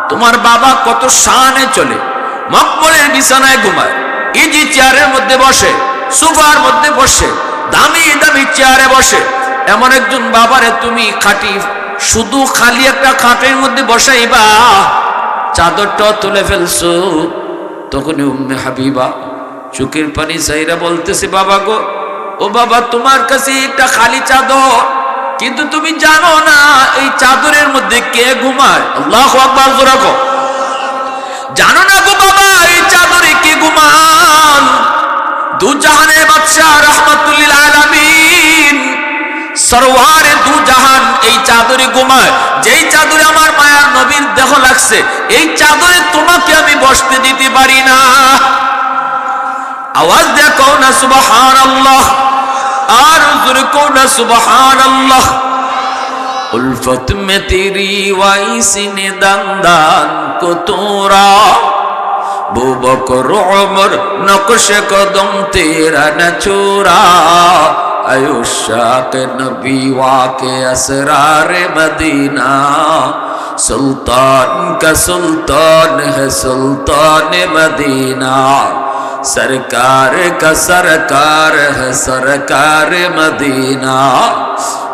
তোমার বাবা কত শানে চলে? মকবলের বিছানায় ঘুমায়, ইজি চেয়ারের মধ্যে বসে, সোফার মধ্যে বসে, দামি দামি চেয়ারে বসে। এমন একজন বাবারে তুমি শুধু খালি একটা খাটের মধ্যে বসাইবা, চাদরটা তুলে ফেলছো। তখনই উম্মে হাবিবা চোখের পানি চাইরা বলতেছে, বাবা গো, ও বাবা, তোমার কাছে একটা খালি চাদর, কিন্তু তুমি জানো না এই চাদরের মধ্যে কে ঘুমায়? আল্লাহু আকবার, জোরে কও। জানো না গো বাবা, এই চাদরে কে ঘুমান? দু জাহানের বাদশা রাহমাতুল লিল আলামিন, সরওয়ারে দু জাহান এই চাদরে ঘুমায়। যেই চাদরে আমার মায়ার নবীর দেহ লাগছে, এই চাদরে তোমাকে আমি বসতে দিতে পারি না। আওয়াজ দিয়ে কও না সুবহানাল্লাহ, আর জোরে কও না সুবহানাল্লাহ। উলফত মে তেরি ওয়াইসিনে দান কো তোরা, বু বকর উমর নকশ কদম তেরা ন ছোরা, আয়ুশাক নবী ওয়াকে আসরার মদিনা, সুলতান কা সুলতান है सुल्तान मदीना, सरकार का सरकार है सरकार मदीना,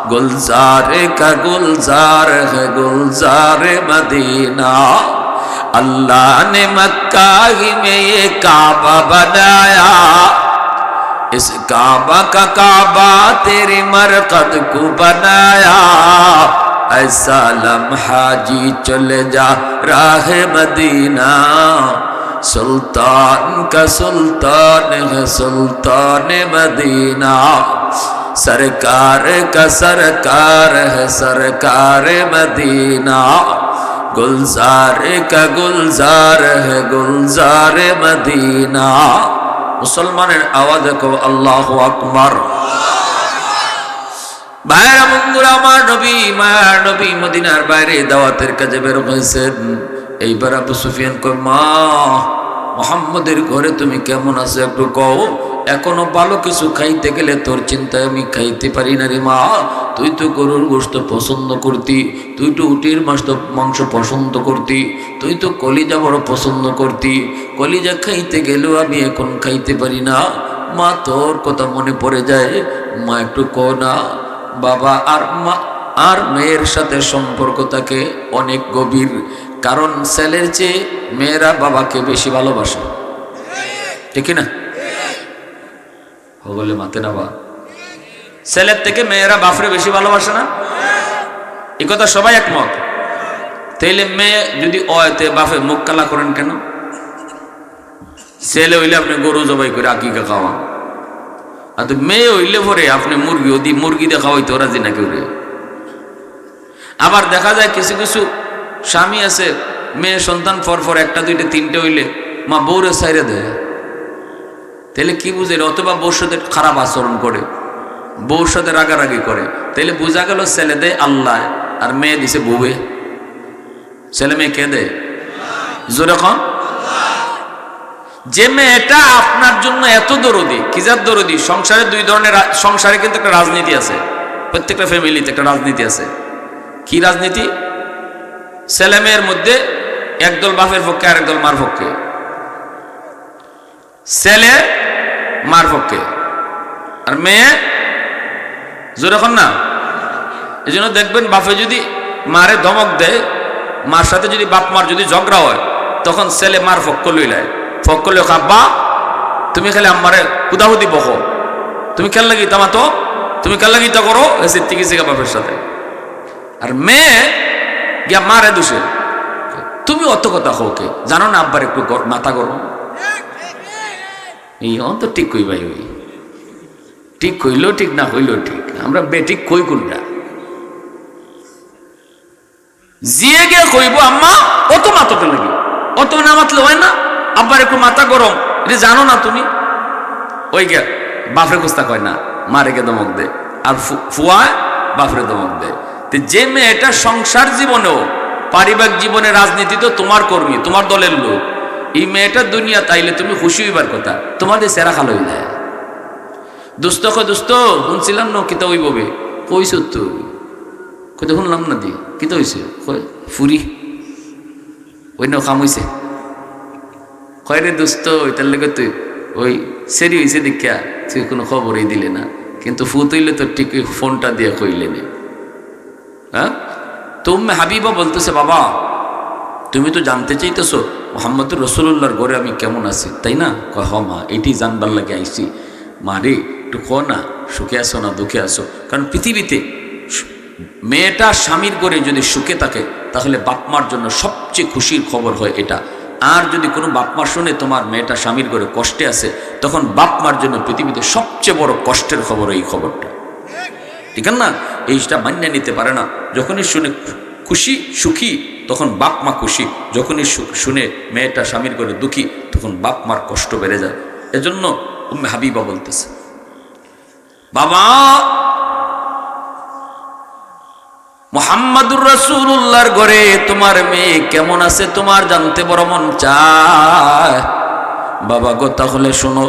गुलजार का गुलजार है गुलजार मदीना। अल्लाह ने मक्का ही में ये काबा बनाया, इस काबा का काबा तेरे मरकद को बनाया, ऐसा लम्हा जी चले जा राह मदीना, सुल्तान का सुल्तान है सुल्तान मदीना, सरकार का सरकार है सरकार मदीना, गुलजार का गुलजार है गुलजार मदीना। मुसलमाনের আওয়াজ দেখো, আল্লাহু আকবার। ভাইরা বন্ধুরা, আমার নবী, মায়ার নবী মদিনার বাইরে দাওয়াতের কাজে বের হয়েছেন। এইবার আবু সুফিয়ান কয়, মা, মুহাম্মদের ঘরে তুমি কেমন আছো একটু কও। এখনো ভালো কিছু খাইতে গেলে তোর চিন্তায় আমি খাইতে পারি না রে মা। তুই তো গরুর গোশত পছন্দ করতি, তুই তো উটের মাংস পছন্দ করতি, তুই তো কলিজা বড় পছন্দ করতি। কলিজা খাইতে গেলেও আমি এখন খাইতে পারি না। মা তোর কথা মনে পড়ে যায়, মা একটু কও না। বাবা আর মেয়ের সাথে সম্পর্ক থাকে অনেক গভীর, কারণ ছেলের চেয়ে মেয়েরা বাবাকে বেশি ভালোবাসে, ঠিক না? বলে মাতে না বা, ছেলের থেকে মেয়েরা বাপরে বেশি ভালোবাসে না? এই কথা সবাই একমত। তাইলে মেয়ে যদি অয়তে বাপে মুখ কালা করেন কেন? ছেলে হইলে আপনি গরু জবাই করে আকিকা খাওয়ান, আর তো মেয়ে হইলে পরে আপনি মুরগি দিয়ে খাওয়াইতে ওরা যে না কেউ। আবার দেখা যায় কিছু কিছু স্বামী আছে, মেয়ে সন্তান পর একটা দুইটা তিনটে হইলে মা বউরে সাইরে দেয়। তাহলে কি বুঝে? অথবা বউর সাথে খারাপ আচরণ করে, বউর সাথে রাগারাগি করে। তাহলে বোঝা গেল ছেলে দেয় আল্লাহ আর মেয়ে দিছে বউয়ে। ছেলে মেয়ে কে দেয়? জোরে কন। যে মেয়েটা আপনার জন্য এত দরদি, কি যার দরদি? সংসারে দুই ধরনের, সংসারে কিন্তু একটা রাজনীতি আছে, প্রত্যেকটা ফ্যামিলিতে একটা রাজনীতি আছে। কি রাজনীতি? ছেলে মেয়ের মধ্যে একদল বাপের পক্ষে আর একদল মার পক্ষে। ছেলে মার পক্ষে আর মেয়ে যেরকম না। এই জন্য দেখবেন বাপে যদি মারে ধমক দেয়, মার সাথে যদি বাপ মার যদি ঝগড়া হয়, তখন ছেলে মার পক্ষ লইলায়, পক্ষ লই আব্বা তুমি খালি আমারে হুদাহুদি বকো, তুমি খেল লাগি তামা তো, তুমি খেল লাগি তা করো, এসে টিকিসিকা বাপের সাথে। আর মেয়ে গিয়া মারে দোষে, তুমি অত কথা হোকে জানো না আব্বার একটু মাথা গরম। এই তো ঠিক কই ভাই, ওই ঠিক কইল ঠিক না হইল ঠিক, আমরা বেঠিক কই কোনটা? জিয়ে গিয়ে কইব আম্মা অত মাতকে লাগি, অত না মাতলে হয় না, আব্বার একটু মাথা গরম, এটা জানো না তুমি। ওই গে বাপরে কুস্তা কয় না, মারে গে দমক দে, আর ফুয়া বাপরে দমক দে। যে মেয়েটা সংসার জীবনেও পারিবারিক জীবনে রাজনীতি তো তোমার কর্মী, তোমার দলের লোক, এই মেয়েটা দুনিয়া তাইলে তুমি খুশি হইবার কথা, তোমাদের সেরা খালো হইলে দুস্থ দুস্থ শুনছিলাম না কিতা ওই ববে কইস তো কোথাও শুনলাম না দি কিতা হয়েছে ফুরি ওই ন খাম হয়েছে কয় রে দোস্ত ওইটার লেগে তুই ওই সেরি হয়েছে দেখিয়া তুই কোনো খবরই দিলে না, কিন্তু ফু তৈলে তো ঠিক ফোনটা দিয়ে কইলে নে। হ্যাঁ, তুমি হাবিবা বলতেছে বাবা তুমি তো জানতে চাইতেছো মুহাম্মদুর রাসূলুল্লাহর ঘরে আমি কেমন আছি, তাই না? কয় হ মা, এটি জানবার লাগে আইছি। মা রে একটু ক না, সুখে আসো না দুঃখে আসো? কারণ পৃথিবীতে মেয়েটা স্বামীর ঘরে যদি সুখে থাকে তাহলে বাপমার জন্য সবচেয়ে খুশির খবর হয় এটা। আর যদি কোনো বাপমা শুনে তোমার মেয়েটা স্বামীর ঘরে কষ্টে আছে, তখন বাপমার জন্য পৃথিবীতে সবচেয়ে বড় কষ্টের খবর এই খবরটা, ঠিক না? এইটা মান্য নিতে পারে না। যখনই শুনে খুশি সুখী তখন বাপ মা খুশি, যখনই শুনে মেয়েটা স্বামীর ঘরে দুঃখী তখন বাপ মার কষ্ট বেড়ে যায়। এজন্য উম্মে হাবিবা বলতেছে বাবা মুহাম্মাদুর রাসূলুল্লাহর ঘরে তোমার মেয়ে কেমন আছে তোমার জানতে বড় মন চায়। বাবা গো তাহলে শোনো,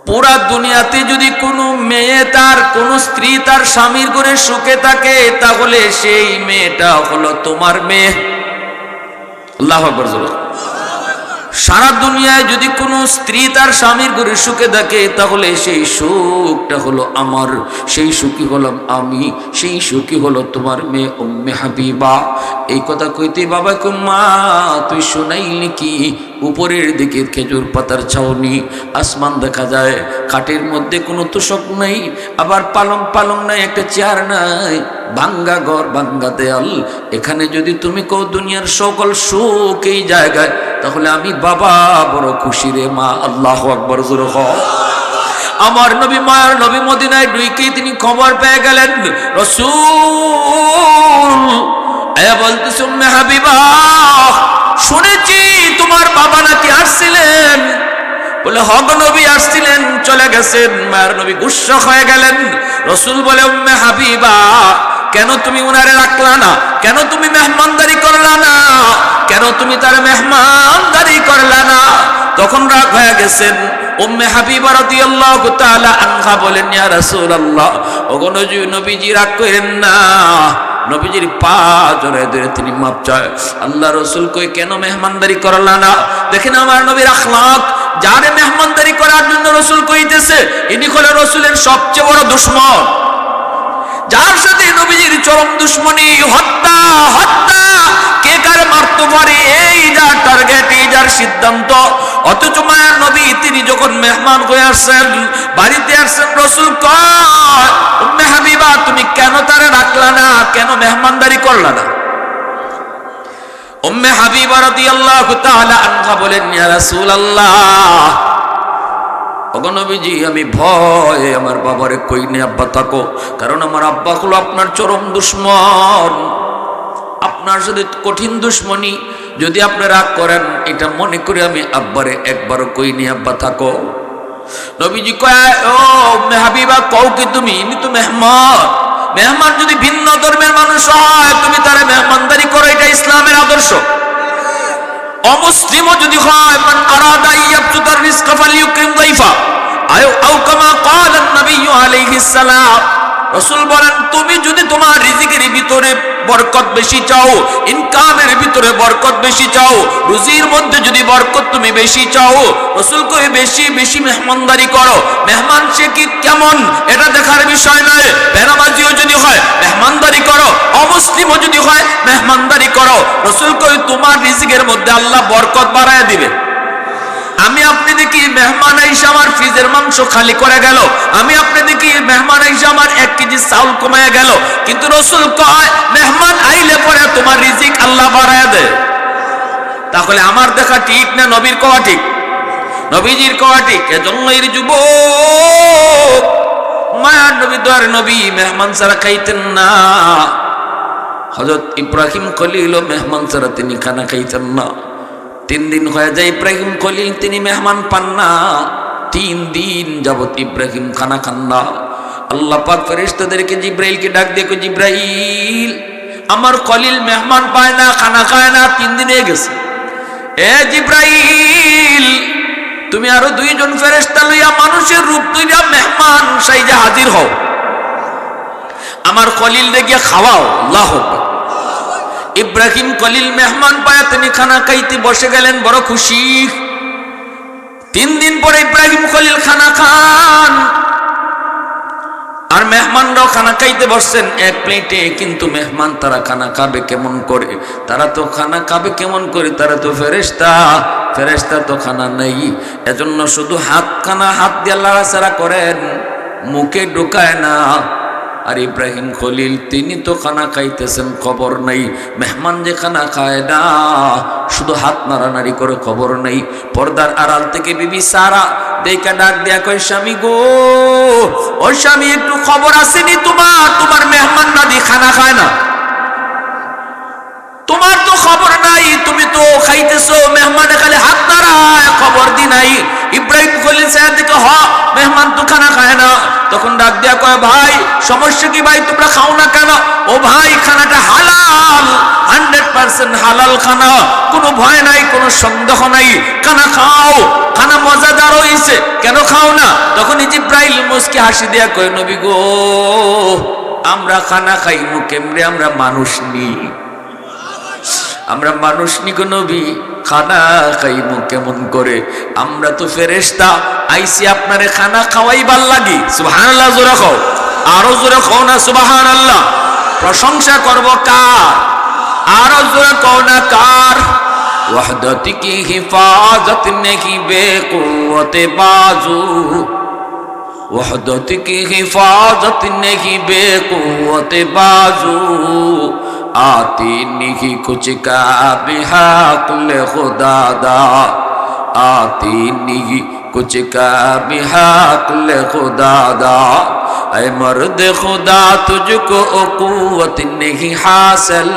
পুরা দুনিয়াতে যদি কোনো মেয়ে তার কোনো স্ত্রী তার স্বামীর ঘরে সুখে থাকে তাহলে সেই মেয়েটা হলো তোমার মেয়ে। আল্লাহু আকবার। সারা দুনিয়ায় যদি কোনো স্ত্রী তার স্বামীর ঘরে সুখে থাকে তাহলে সেই সুখটা হলো আমার, সেই সুখী হলাম আমি, সেই সুখী হলো তোমার মেয়ে উম্মে হাবিবা। এই কথা কইতে বাবা কো মা তুই শোনাইলি কি? উপরের দিকে খেজুর পাতার ছাউনি, আসমান দেখা যায়, খাটের মধ্যে কোনো তোষক নাই, আবার পালং নাই, একটা চেয়ার নাই, ভাঙ্গা ঘর ভাঙ্গা দেয়াল। এখানে যদি তুমি কও দুনিয়ার সকল সুখ এই জায়গায়, তাহলে আমি বাবা বড় খুশি রে মা। আল্লাহু আকবার জোরে কও। আমার নবী মায়ার নবী মদিনায় ঢুকেই তিনি খবর পেয়ে গেলেন রাসূল বলতেছে উম্মে হাবিবা শুনেছি তোমার বাবা নাকি আসছিলেন। বলে হগ নবী আসছিলেন, চলে গেছেন। মায়ের নবী গুসা হয়ে গেলেন। রসুল বলে উম্মে হাবিবা, কেন তুমি উনারে রাখলা না? কেন তুমি মেহমানদারি করলা না? কেন তুমি তার মেহমানদারি করলা না? তখন রাগ হয়ে গেছেন। উম্মে হাবিবা রাদিয়াল্লাহু তাআলা আনহা বলেন, ইয়া রাসূলুল্লাহ, ওগো নবীজি রাগ করেন না। নবীজির পা জড়ায় ধরে তিনি মাপ চায়। আল্লাহ রসুল কই, কেন মেহমানদারি করলা না? দেখেন আমার নবীর আখলাক। যারে মেহমানদারি করার জন্য রসুল কইতেছে, ইনি হলো রসুলের সবচেয়ে বড় দুশমন, যার সাথে নবীজির চরম দুশ্মনী। হত্যা হত্যা, কে কার মারতে পারে, এই যার টার্গেট, এই যার সিদ্ধান্ত। অথচ মায়ার নবী তিনি যখন মেহমান হয়ে আসছেন, বাড়িতে আসছেন, রসুল কয়, উম্মে হাবিবা তুমি কেন তারে রাখলা না? কেন মেহমানদারি করলা না? উম্মে হাবিবা রাদিয়াল্লাহু তাআলা আনহা বলেন, ইয়া রাসূলুল্লাহ, ওগো নবীজি, আমি ভয় আমার বাবারে কই নে আব্বা থাকো, কারণ আমার আব্বা হলো আপনার চরম দুশমন, আপনার সাথে কঠিন দুশমনী। যদি আপনি রাগ করেন, এটা মনে করে আমি আব্বারে একবারও কই নি আব্বা থাকো। নবীজি কয়, ও উম্মে হাবিবা, কও কি তুমি? ইনি তো মেহমান। মেহমান যদি ভিন্ন ধর্মের মানুষ হয়, তুমি তারে মেহমানদারি করো, এটা ইসলামের আদর্শ। অমুসলিমও যদি হয়, মান আরাদা ইয়াবসুতার রিজকা ফালিয়ুকরিম যায়ফা আও কামা ক্বালা নবী আলাইহিস সালাম। রাসূল বলেন, তুমি যদি তোমার রিজিকের ভিতরে বরকত বেশি চাও, ইনকামের ভিতরে বরকত বেশি চাও, রুজির মধ্যে যদি বরকত তুমি বেশি চাও, রাসূল কই বেশি বেশি মেহমানদারি করো। মেহমান সে কি কেমন এটা দেখার বিষয় নয়। বেনামাজিও যদি হয় মেহমানদারি করো, অমুসলিমও যদি হয় মেহমানদারি করো। রাসূল কই তোমার রিজিকের মধ্যে আল্লাহ বরকত বাড়ায় দিবে। আমি আপনি দেখি মেহমান আইসা আমার ফ্রিজের মাংস খালি করে গেল, আমি আপনি দেখি মেহমান আইসা আমার 1 কেজি চাউল কমায় গেল, কিন্তু রসুল কয় মেহমান আইলে পরে তোমার রিজিক আল্লাহ বাড়ায় দেয়। তাহলে আমার দেখা ঠিক না নবীর কওয়া ঠিক? নবীজির কওয়া ঠিক। এজন্য এর যুবক, মায়ার নবী দোয়ার নবী মেহমান ছাড়া খাইতেন না। হযরত ইব্রাহিম খলিল মেহমান ছাড়া তিনি খানা খাইতেন না। 3 দিন হয়ে যায় ইব্রাহিম খলিল তিনি মেহমান পান না। 3 দিন যাবত ইব্রাহিম খানা খান না। আল্লাহ পাক ফেরেশতাদেরকে জিব্রাইলকে ডাক দিয়ে কই, জিব্রাইল, আমার খলিল মেহমান পায় না, খানা খায় না, 3 দিন হয়ে গেছে। এ জিব্রাইল, তুমি আরো 2 জন ফেরেশতা লইয়া মানুষের রূপ ধইরা মেহমান সাইজা হাজির হও, আমার খলিল রে গিয়া খাওয়াও। আল্লাহু আকবার। ইব্রাহিম খলিল মেহমান পায়া তিনি খানা খাইতে বসে গেলেন, বড় খুশি। 3 দিন পরে ইব্রাহিম খলিল খানা খান, আর মেহমানরাও খানা খাইতে বসছেন 1 প্লেটে। কিন্তু মেহমান তারা খানা খাবে কেমন করে? তারা তো খানা খাবে কেমন করে? তারা তো ফেরেশতা, ফেরেশতা তো খানা নেই। এজন্য শুধু খানা হাত দিয়ে লাড়াচাড়া করেন, মুখে ঢুকায় না। আর ইব্রাহিম খলিল তিনি তো খানা খাইতেছেন, খবর নেই। মেহমান যে খানা খায় না, শুধু হাত নাড়ানাড়ি করে, খবর নেই। পর্দার আড়াল থেকে বিবি সারা দেখা ডাক দেয়া কয়, স্বামী গো, ও স্বামী, একটু খবর আসেনি তোমার? তোমার মেহমান না দিয়ে খানা খায় না, তোমার তো খবর নাই, তুমি তো খাইতেছো, মেহমানে খালি হাত নাড়ায়, খবর দি নাই। ইব্রাহিম খলিল সাহেব দেখে, হ, মেহমান তো খানা খায় না। তখন ডাক দেয়া কয়, ভাই সমস্যা কি ভাই, তোমরা খাও না কেন? ও ভাই, খানাটা হালাল, 100% হালাল খানা, কোনো ভয় নাই, কোনো সন্দেহ নাই, খানা খাও, খানা মজাদার হইছে, কেন খাও না? তখন জিব্রাইল মুস্কি হাসি দেয়া কয়, নবী গো, আমরা খানা খাইমু কেমনে? আমরা মানুষ নি, আমরা মানুষ নি গো নবী, খানা খাইমু কেমন করে? আমরা তো ফেরেশতা, আইসি আপনারে খানা খাওয়াইবার লাগি। সুবহানাল্লাহ, জোরে খাও, আরো জোরে খাও না সুবহানাল্লাহ। প্রশংসা করব কার? আরো জোরে খাও না কার? ওয়াহদত কি হিফাজত নেহি বেকুওয়াতে বাজু, ওয়াহদত কি হিফাজত নেহি বেকুওয়াতে বাজু, आती नहीं कुछ का बिहाकुल खुदा दा, आती नहीं कुछ का बिहाकुल खुदा दा, ऐ मर्द खुदा तुझको कुव्वत नहीं हासिल,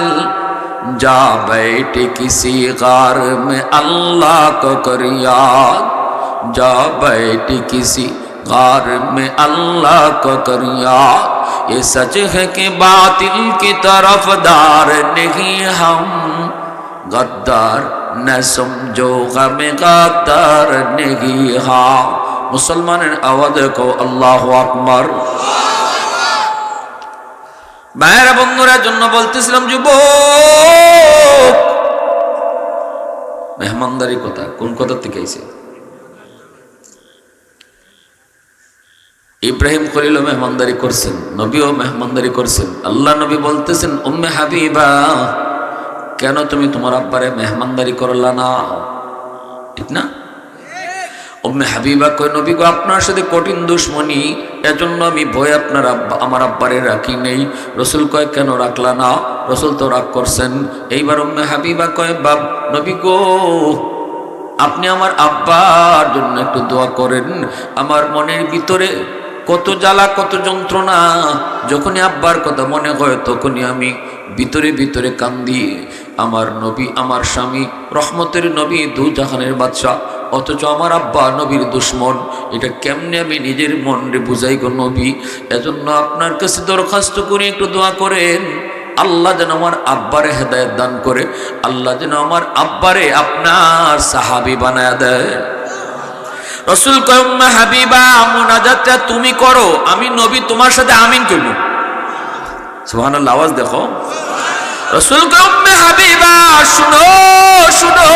जा बैठे किसी गार में अल्लाह को कर याद, जा बैठे किसी गार में अल्लाह का कर याद, ये सच है कि बातिल की तरफदार नहीं हम, गद्दार न समझो गम गद्दार नहीं हम। मुसलमाনের आवाज को अल्लाहु আকবার। ভাইরা বন্ধুরা জন্য বলতেছিলাম, যুবক মেহমানদারি কথা কোন কথা থেকে আইছে? ইব্রাহিম খলিল মেহমানদারি করছেন, নবীও মেহমানদারি করছেন। আল্লাহ নবী বলতেছেন, উম্মে হাবিবা কেন তুমি তোমার আব্বারে মেহমানদারি করলা না? ঠিক না? উম্মে হাবিবা কয়, নবী গো আপনার সাথে কঠিন দুশ্মনী, এজন্য আমি ভয় আপনার আমার আব্বারে রাখি নেই। রসুল কয়, কেন রাখলা না? রসুল তো রাগ করছেন। এইবার উম্মে হাবিবা কয়, বাপ নবী গো আপনি আমার আব্বার জন্য একটু দোয়া করেন। আমার মনের ভিতরে কত জ্বালা কত যন্ত্রণা, যখনই আব্বার কথা মনে হয় তখনই আমি ভিতরে ভিতরে কান্দি। আমার নবী আমার স্বামী রহমতের নবী দু জাহানের বাদশা, অথচ আমার আব্বা নবীর দুশ্মন। এটা কেমনে আমি নিজের মনে বুঝাই গো নবী? এজন্য আপনার কাছে দরখাস্ত করে একটু দোয়া করেন, আল্লাহ যেন আমার আব্বারে হেদায়েত দান করে, আল্লাহ যেন আমার আব্বারে আপনার সাহাবী বানায়া দেয়। রসুল কয়, উম্মে হাবিবা মুনাজাতটা তুমি করো, আমি নবী তোমার সাথে আমিন করব। সুবহানাল্লাহ, আওয়াজ দেখো। রসুল কয়, উম্মে হাবিবা শুনো শুনো,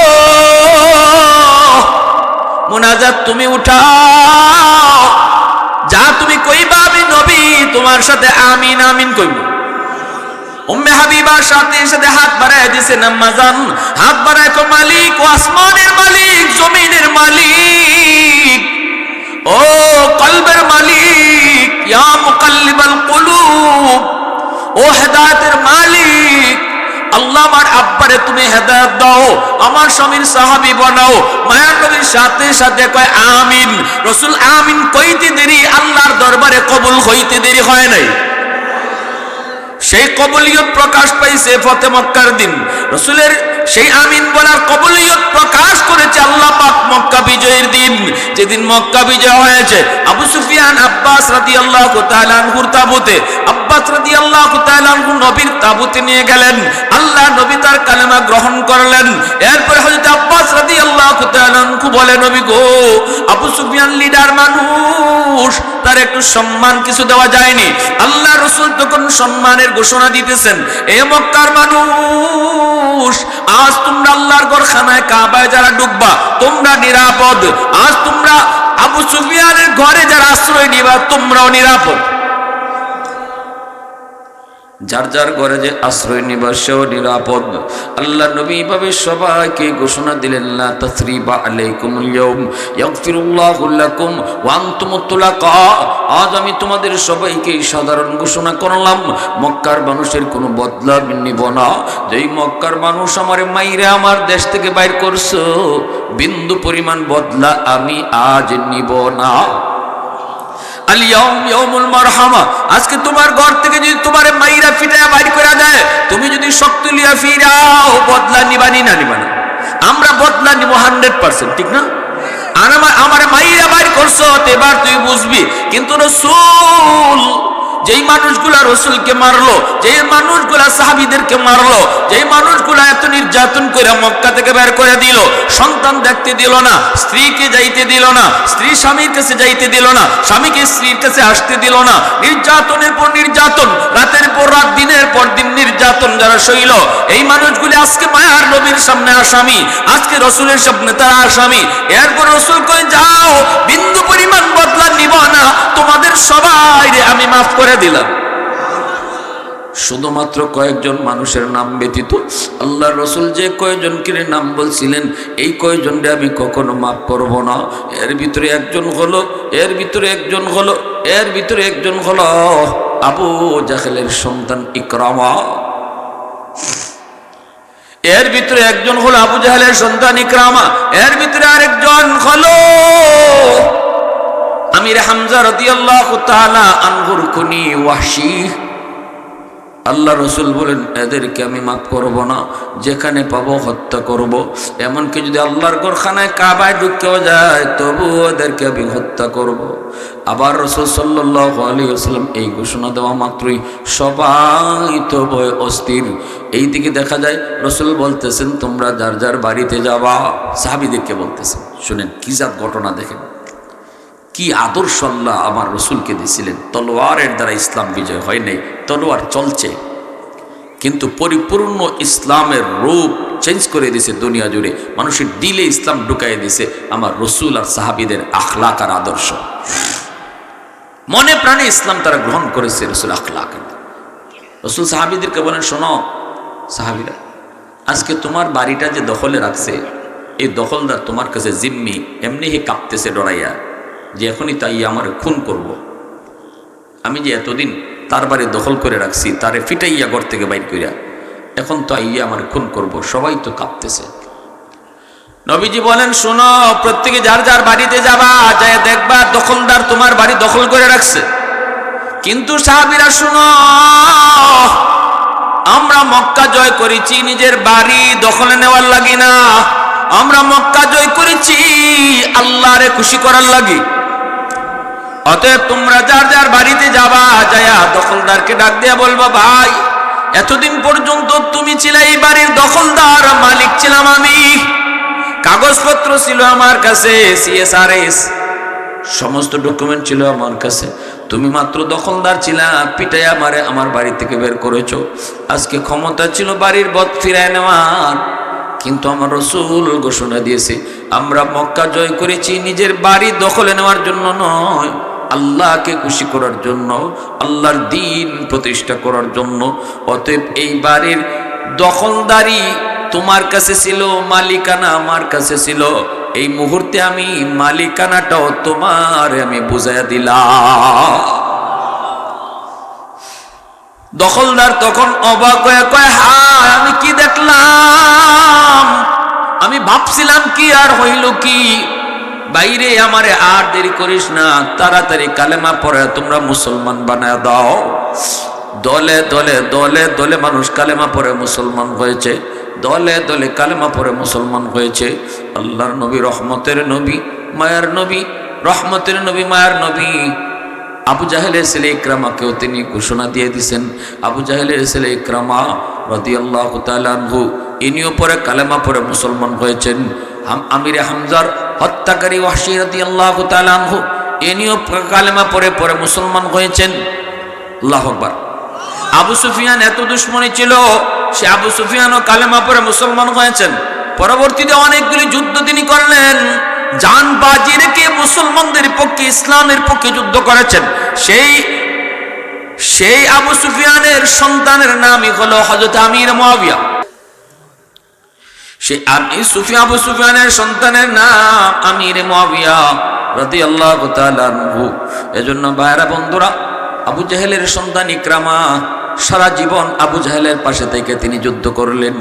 মুনাজাত তুমি উঠাও, যা তুমি কইবা আমি নবী তোমার সাথে আমিন আমিন কইব। উম্মে হাবিবার সাথে সাথে হাত বাড়ায় দিছেন আম্মাজান, হাত বাড়ায় কো, মালিক ও আসমানের মালিক জমিনের মালিক ও কলবের মালিক, ইয়া মুকাল্লিবাল কুলুব, ও হেদায়েতের মালিক, আল্লাহ আমার আব্বারে তুমি হেদায়েত দাও, আমার স্বামীর সাহাবী বানাও। মায়ার নবীর সাথে সাথে কয় আমিন। রসুল আমিন কইতে দেরি আল্লাহর দরবারে কবুল হইতে দেরি হয় নাই। সেই কবুলিয়ত প্রকাশ পাইছে ফতে মক্কার দিন। রসুলের সেই আমিন বলার কবুলিয়ত প্রকাশ করেছে আল্লাহ পাক মক্কা বিজয়ের দিন, যেদিন মক্কা বিজয় হয়েছে। আবু সুফিয়ান আব্বাস রাদিয়াল্লাহু তাআলা আনহুর তাবুতে, আব্বাস রাদিয়াল্লাহু তাআলা আনহু নবীর তাবুতে নিয়ে গেলেন। আল্লাহ নবী তার কালেমা গ্রহণ করলেন। এরপর হযরত আব্বাস রাদিয়াল্লাহু তাআলা আনহু বলে, নবী গো আবু সুফিয়ান লিডার মানুষ, তার একটু সম্মান কিছু দেওয়া যায়নি? আল্লাহ রসুল তখন সম্মানের ঘোষণা দিতেছেন, এ মক্কার মানুষ, আজ তোমরা আল্লাহর ঘরখানায় কাবায় যারা ঢুকবা তোমরা নিরাপদ। আজ তোমরা আবু সুফিয়ানের ঘরে যারা আশ্রয় নিবা তোমরাও নিরাপদ। যার যার ঘরে যে আশ্রয় নিবা সেও নিরাপদ। আল্লাহ নবী ভাবে সবাইকে ঘোষণা দিলেন, লা তাসরিবা আলাইকুমুল ইয়াউম ইয়াগফিরুল্লাহু লাকুম ওয়া আনতুমুত তুলাকা। আজ আমি তোমাদের সবাইকে সাধারণ ঘোষণা করলাম, মক্কার মানুষের কোনো বদলা নিব না। যেই মক্কার মানুষ আমারে মাইরা আমার দেশ থেকে বাইর করছো, বিন্দু পরিমাণ বদলা আমি আজ নিব না। আল ইয়াউম ইয়াউমুল মারহামা, আজকে তোমার ঘর থেকে যদি তোমারে মাইরা ফিটায়া বাইর করা যায়, তুমি যদি শক্তি লিয়া ফিরাও, বদলা নিবানি না নিবানা? আমরা বদলা নিব 100%, ঠিক না? আর আমার মাইরা বাইর করছো, এবার তুই বুঝবি। কিন্তু রাসূল যেই মানুষগুলা রসুলকে মারলো, যেই মানুষগুলা সাহাবীদেরকে মারলো, যেই মানুষগুলা এত নির্যাতন করে মক্কা থেকে বের করে দিল, সন্তান দেখতে দিল না, স্ত্রীকে যাইতে দিল না, স্ত্রী স্বামীর কাছে যাইতে দিল না, স্বামীকে স্ত্রীর কাছে আসতে দিল না, নির্যাতনের পর নির্যাতন, রাতের পর রাত দিনের পর দিন নির্যাতন যারা সইল, এই মানুষগুলি আজকে মায়ার নবীর সামনে আসামি, আজকে রসুলের সামনে তারা আসামি। এরপর রসুল কই, যাও, বিন্দু পরিমাণ বদলা নিব না, তোমাদের সবাই আমি মাফ করে দিলাম। শুধুমাত্র কয়েকজন মানুষের নাম ব্যতীত আল্লাহ রসুল যে কয়েকজনকে নাম বলছিলেন, এই কয়েকজনকে আমি কখনো মাফ করব না। এর ভিতরে একজন হলো আবু জাহেলের সন্তান ইকরামা। এর ভিতরে একজন হলো আবু জাহেলের সন্তান ইকরামা। এর ভিতরে আরেকজন হলো আমির হামজা রাদিয়াল্লাহু তাআলা আনহুর কুনি ওয়াহশী। আল্লাহ রসুল বলেন এদেরকে আমি মাফ করব না, যেখানে পাবো হত্যা করব। এমনকি যদি আল্লাহর ঘরখানায় কাবায় ঢুকেও যায় তবু ওদেরকে আমি হত্যা করব। আবার রসুল সাল্লাল্লাহু আলাইহি ওয়াসাল্লাম এই ঘোষণা দেওয়া মাত্রই সবাই তো ভয় অস্থির। এই দিকে দেখা যায় রসুল বলতেছেন তোমরা যার যার বাড়িতে যাবা। সাহাবীদেরকে বলতেছেন, শুনেন কি জাত ঘটনা, দেখেন কি আদর্শ আল্লাহ আমার রসুলকে দিয়েছিলেন। তলোয়ারের দ্বারা ইসলাম বিজয় হয় নাই, তলোয়ার চলছে, কিন্তু পরিপূর্ণ ইসলামের রূপ চেঞ্জ করে দিয়েছে দুনিয়া জুড়ে। মানুষের দিলে ইসলাম ঢুকাই দিয়েছে আমার রসুল আর সাহাবীদের আখলাক আর আদর্শ। মনে প্রাণে ইসলাম তারা গ্রহণ করেছে রসুল আখলাক। রসুল সাহাবীদেরকে বলেন, শোনো সাহাবীরা, আজকে তোমার বাড়িটা যে দখলে রাখছে এই দখলদার তোমার কাছে জিম্মি, এমনি হে কাঁপতেছে ডরাইয়া যে এখনই তাই আমার খুন করব। আমি যে এতদিন তার বাড়ি দখল করে রাখছি, তারে ফিটাইয়া ঘর থেকে বাইর করিয়া, এখন তো আইয়া আমার খুন করব। সবাই তো কাঁপতেছে। নবীজি বলেন, শোনো, প্রত্যেকে যার যার বাড়িতে যাবা, যায় দেখবা দখলদার তোমার বাড়ি দখল করে রাখছে। কিন্তু সাহাবীরা শোনো, আমরা মক্কা জয় করেছি নিজের বাড়ি দখলে নেওয়ার লাগি না, আমরা মক্কা জয় করেছি আল্লাহরে খুশি করার লাগি। অতএব তোমরা যার যার বাড়িতে যাবা, যায়া দখলদারকে ডাক দিয়া বলবা, ভাই এতদিন পর্যন্ত তুমি ছিলে এই বাড়ির দখলদার, মালিক ছিলাম আমি, কাগজপত্র ছিল আমার কাছে, CSRS সমস্ত ডকুমেন্ট ছিল আমার কাছে, তুমি মাত্র দখলদার ছিলা, পিটাই আমারে আমার বাড়ি থেকে বের করেছো। আজকে ক্ষমতা ছিল বাড়ির বদ ফিরায় নেওয়ার, কিন্তু আমার রসুল ঘোষণা দিয়েছে আমরা মক্কা জয় করেছি নিজের বাড়ি দখলে নেওয়ার জন্য নয়, আল্লাহকে খুশি করার জন্য, আল্লাহর দ্বীন প্রতিষ্ঠা করার জন্য। অতএব এই বাড়ির দখলদারি তোমার কাছে ছিল, মালিকানা আমার কাছে ছিল, এই মুহূর্তে আমি মালিকানাটাও তোমার আমি বুঝাইয়া দিলাম। দখলদার তখন অবাক হয়ে কয়, হায় আমি কি দেখলাম, আমি ভাবছিলাম কি আর হইল কি, বাইরে আমারে আর দেরি করিস না, তাড়াতাড়ি কালেমা পড়ে তোমরা মুসলমান বানায় দাও। দলে দলে দলে দলে মানুষ কালেমা পড়ে মুসলমান হয়েছে, দলে দলে কালেমা পড়ে মুসলমান হয়েছে। আল্লাহর নবী, রহমতের নবী, মায়ার নবী, রহমতের নবী, মায়ার নবী আবু জাহেলের ছেলে ইকরামাকেও তিনি ঘোষণা দিয়ে দিয়েছেন। আবু জাহেলের ছেলে ইকরামা রাদিয়াল্লাহু তাআলা আনহু, ইনিও পরে কালেমা পড়ে মুসলমান হয়েছেন। আমিরে হামজার হত্যাকারী ওয়াহশী রাদিয়াল্লাহু তাআলা আনহু, ইনিও কালেমা পড়ে পরে মুসলমান হয়েছেন। আল্লাহু আকবার। আবু সুফিয়ান এত দুশ্মনী ছিল, সে আবু সুফিয়ানও কালেমা পড়ে মুসলমান হয়েছেন। পরবর্তীতে অনেকগুলি যুদ্ধ তিনি করলেন, জান বাজি রেখে মুসলমানদের পক্ষে, ইসলামের পক্ষে যুদ্ধ করেছেন। সেই আবু সুফিয়ানের সন্তানের নামই হলো হযরত আমির মুয়াবিয়া। সেই আবু সুফিয়ানের সন্তানের নাম আমির মুয়াবিয়া রাদিয়াল্লাহু তাআলা আনহু। এজন্য ভাইরা বন্ধুরা, আবু জাহেলের সন্তান ইকরামা সারা জীবন আবু জাহেলের পাশে থেকে তিনি যুদ্ধ করলেন।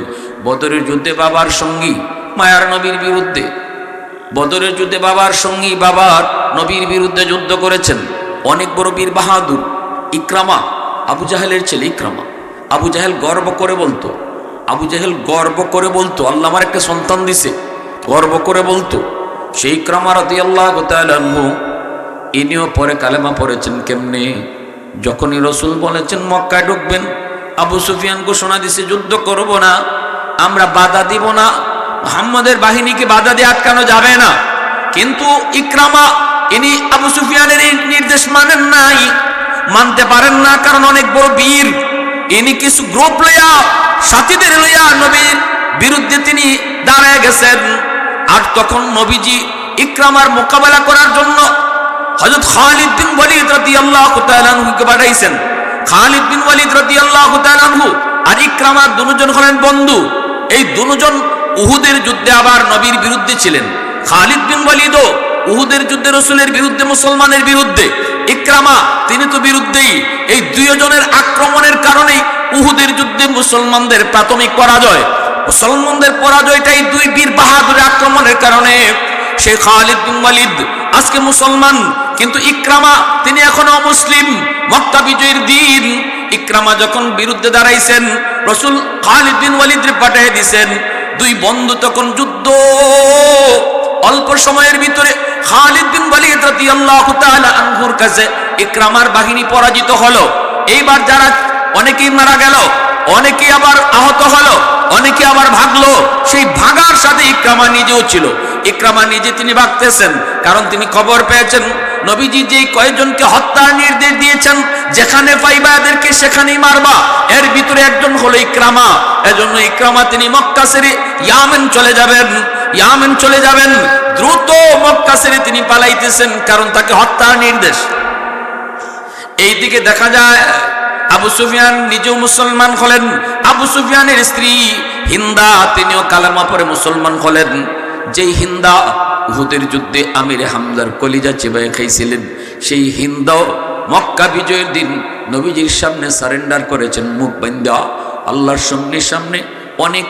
বদরের যুদ্ধে বাবার সঙ্গী, মায়ার নবীর বিরুদ্ধে, বদরের যুদ্ধে বাবার সঙ্গী, বাবার নবীর বিরুদ্ধে যুদ্ধ করেছেন। অনেক বড় বীর বাহাদুর ইকরামা, আবু জাহেলের ছেলে ইকরামা। আবু জাহেল গর্ব করে বলতো, আবু জাহেল গর্ব করে বলতো, আল্লাহ আমার একটা সন্তান দিছে, গর্ব করে বলতো। সেই ইকরামা রাদিয়াল্লাহু তাআলা আনহু, ইনিও পরে কালেমা পড়েছেন। কেমনে? যখনই রসুল বলেছেন মক্কায় ঢুকবেন, আবু সুফিয়ান ঘোষণা দিছে যুদ্ধ করব না, আমরা বাধা দিব না, মুহাম্মদের বাহিনীকে বাধা দিয়ে আটকানো যাবে না। কিন্তু ইকরামা ইনি আবু সুফিয়ানের এই নির্দেশ মানেন নাই, মানতে পারেন না, কারণ অনেক বড় বীর। ইনি কিছু গ্রুপ লইয়া, সাথীদের লইয়া নবীর বিরুদ্ধে তিনি দাঁড়ায় গেছেন। আর তখন নবীজি ইকরামার মোকাবেলা করার জন্য হযরত খালিদ বিন ওয়ালিদ রাদিয়াল্লাহু তাআলা আনহুকে পাঠাইছেন। খালিদ বিন ওয়ালিদ রাদিয়াল্লাহু তাআলা আনহু আর ইকরামা দুজন হলেন বন্ধু। এই দুজন উহুদের যুদ্ধে আবার নবীর বিরুদ্ধে ছিলেন। খালিদ বিন ওয়ালিদও উহুদের যুদ্ধে রসুলের বিরুদ্ধে, মুসলমানের বিরুদ্ধে। ইকরামা তিনি তো বিরুদ্ধেই। এই দুইজনের আক্রমণের কারণেই উহুদের যুদ্ধে মুসলমানদের প্রাথমিক পরাজয়। মুসলমানদের পরাজয়টাই দুই বীর বাহাদুরের আক্রমণের কারণে। সেই খালিদ বিন ওয়ালিদ আজকে মুসলমান, কিন্তু ইকরামা তিনি এখনো মুসলিম। মক্কা বিজয়ের দিন ইকরামা যখন বিরুদ্ধে দাঁড়াইছেন, রাসূল খালিদ বিন ওয়ালিদকে পাঠিয়ে দিয়েছেন। দুই বন্ধু তখন যুদ্ধ, অল্প সময়ের ভিতরে খালিদ বিন ওয়ালিদ রাদিয়াল্লাহু তাআলা আনহুর কাছে ইকরামার বাহিনী পরাজিত হলো। এইবার যারা অনেকেই মারা গেল, অনেকেই আবার আহত হলো, অনেকে আবার ভাগলো। সেই ভাগার সাথে ইকরামা নিজেও ছিল। ইকরামা নিজে তিনি ভাগতেছেন, কারণ তিনি খবর পেয়েছেন নবীজি যে কয়েকজনকে হত্যার নির্দেশ দিয়েছেন, যেখানে পাইবা এদেরকে সেখানেই মারবা, এর ভিতরে একজন হলো ইকরামা। এজন্য ইকরামা তিনি মক্কা ছেড়ে ইয়ামেন চলে যাবেন। ইয়ামেন চলে যাবেন, দ্রুত মক্কা ছেড়ে তিনি পালাইতেছেন, কারণ তাকে হত্যার নির্দেশ। এইদিকে দেখা যায় আবু সুফিয়ান নিজেও মুসলমান হলেন। আবু সুফিয়ানের স্ত্রী হিন্দা তিনিও কালেমা পড়ে মুসলমান হলেন। যেই হিন্দা উহুদের যুদ্ধে আমির হামজার কলিজা চিবায়ে খাইছিলেন, সেই হিন্দাও মক্কা বিজয়ের দিন নবীজির সামনে সারেন্ডার করেছেন মুখ বান্ধা। আল্লাহর সামনে অনেক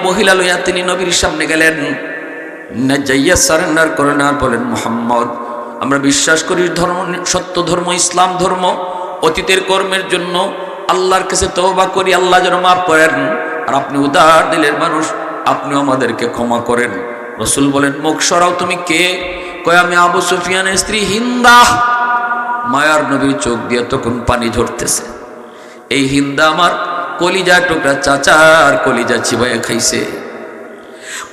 মহিলা লইয়া তিনি নবীর সামনে গেলেন, না যাইয়া সারেন্ডার করেন আর বলেন, মুহাম্মদ, আমরা বিশ্বাস করি ধর্ম সত্য ধর্ম ইসলাম ধর্ম, অতীতের কর্মের জন্য আল্লাহর কাছে তওবা করি, আল্লাহ যেন মাফ করেন, আর আপনি উদার দিলের মানুষ, আপনি আমাদেরকে ক্ষমা করেন। রাসূল বলেন, মুখ সরাও, তুমি কে? কয়, আমি আবু সুফিয়ানের স্ত্রী হিন্দা। মায়ার নবীর চোখ দিয়ে তখন পানি ঝরতেছে। এই হিন্দা আমার কলিজা টুকরা চাচার কলিজা চিবাইয়া খাইছে।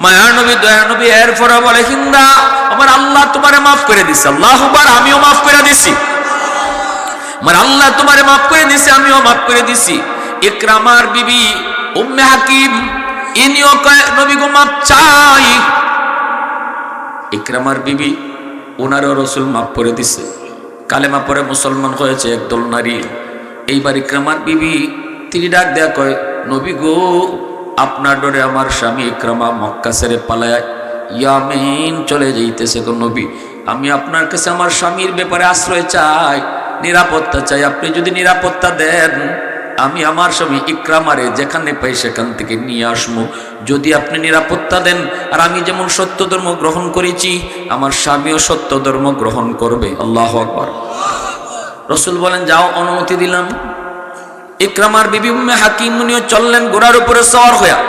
মায়ার নবী দয়ার নবী এরপরে বলে, হিন্দা, আমার আল্লাহ তোমারে মাফ করে দিছে। আল্লাহু আকবার, আমিও মাফ করে দিছি। আমার আল্লাহ তোমারে মাফ করে দিছে, আমিও মাফ করে দিছি। ইকরামার বিবি উম্মে হাকিম ইনিও কয়, নবী গো মাফ চাই। ইকরামার বিবি ওনারও রাসূল মাফ করে দিছে। কালেমা পরে মুসলমান হয়েছে একদল নারী। এইবার ইকরামার বিবি তিনি ডাক দেয়া কয়, নবী গো, আপনার ডরে আমার স্বামী ইকরামা মক্কা ছেড়ে পালায় ইয়ামেন চলে যাইতেছে। গো নবী, আমি আপনার কাছে আমার স্বামীর ব্যাপারে আশ্রয় চাই, নিরাপত্তা চাই। আপনি যদি নিরাপত্তা দেন, আমি আমার স্বামী ইকরামারে যেখানে পাই সেখান থেকে নিয়ে আসবো। যদি আপনি নিরাপত্তা দেন, আর আমি যেমন সত্য ধর্ম গ্রহণ করেছি, আমার স্বামীও সত্য ধর্ম গ্রহণ করবে। আল্লাহু আকবার। রাসূল বলেন, যাও, অনুমতি দিলাম। ইকরামার বিবি উম্মে হাকিম উনিও চললেন ঘোড়ার উপরে সওয়ার হইয়া,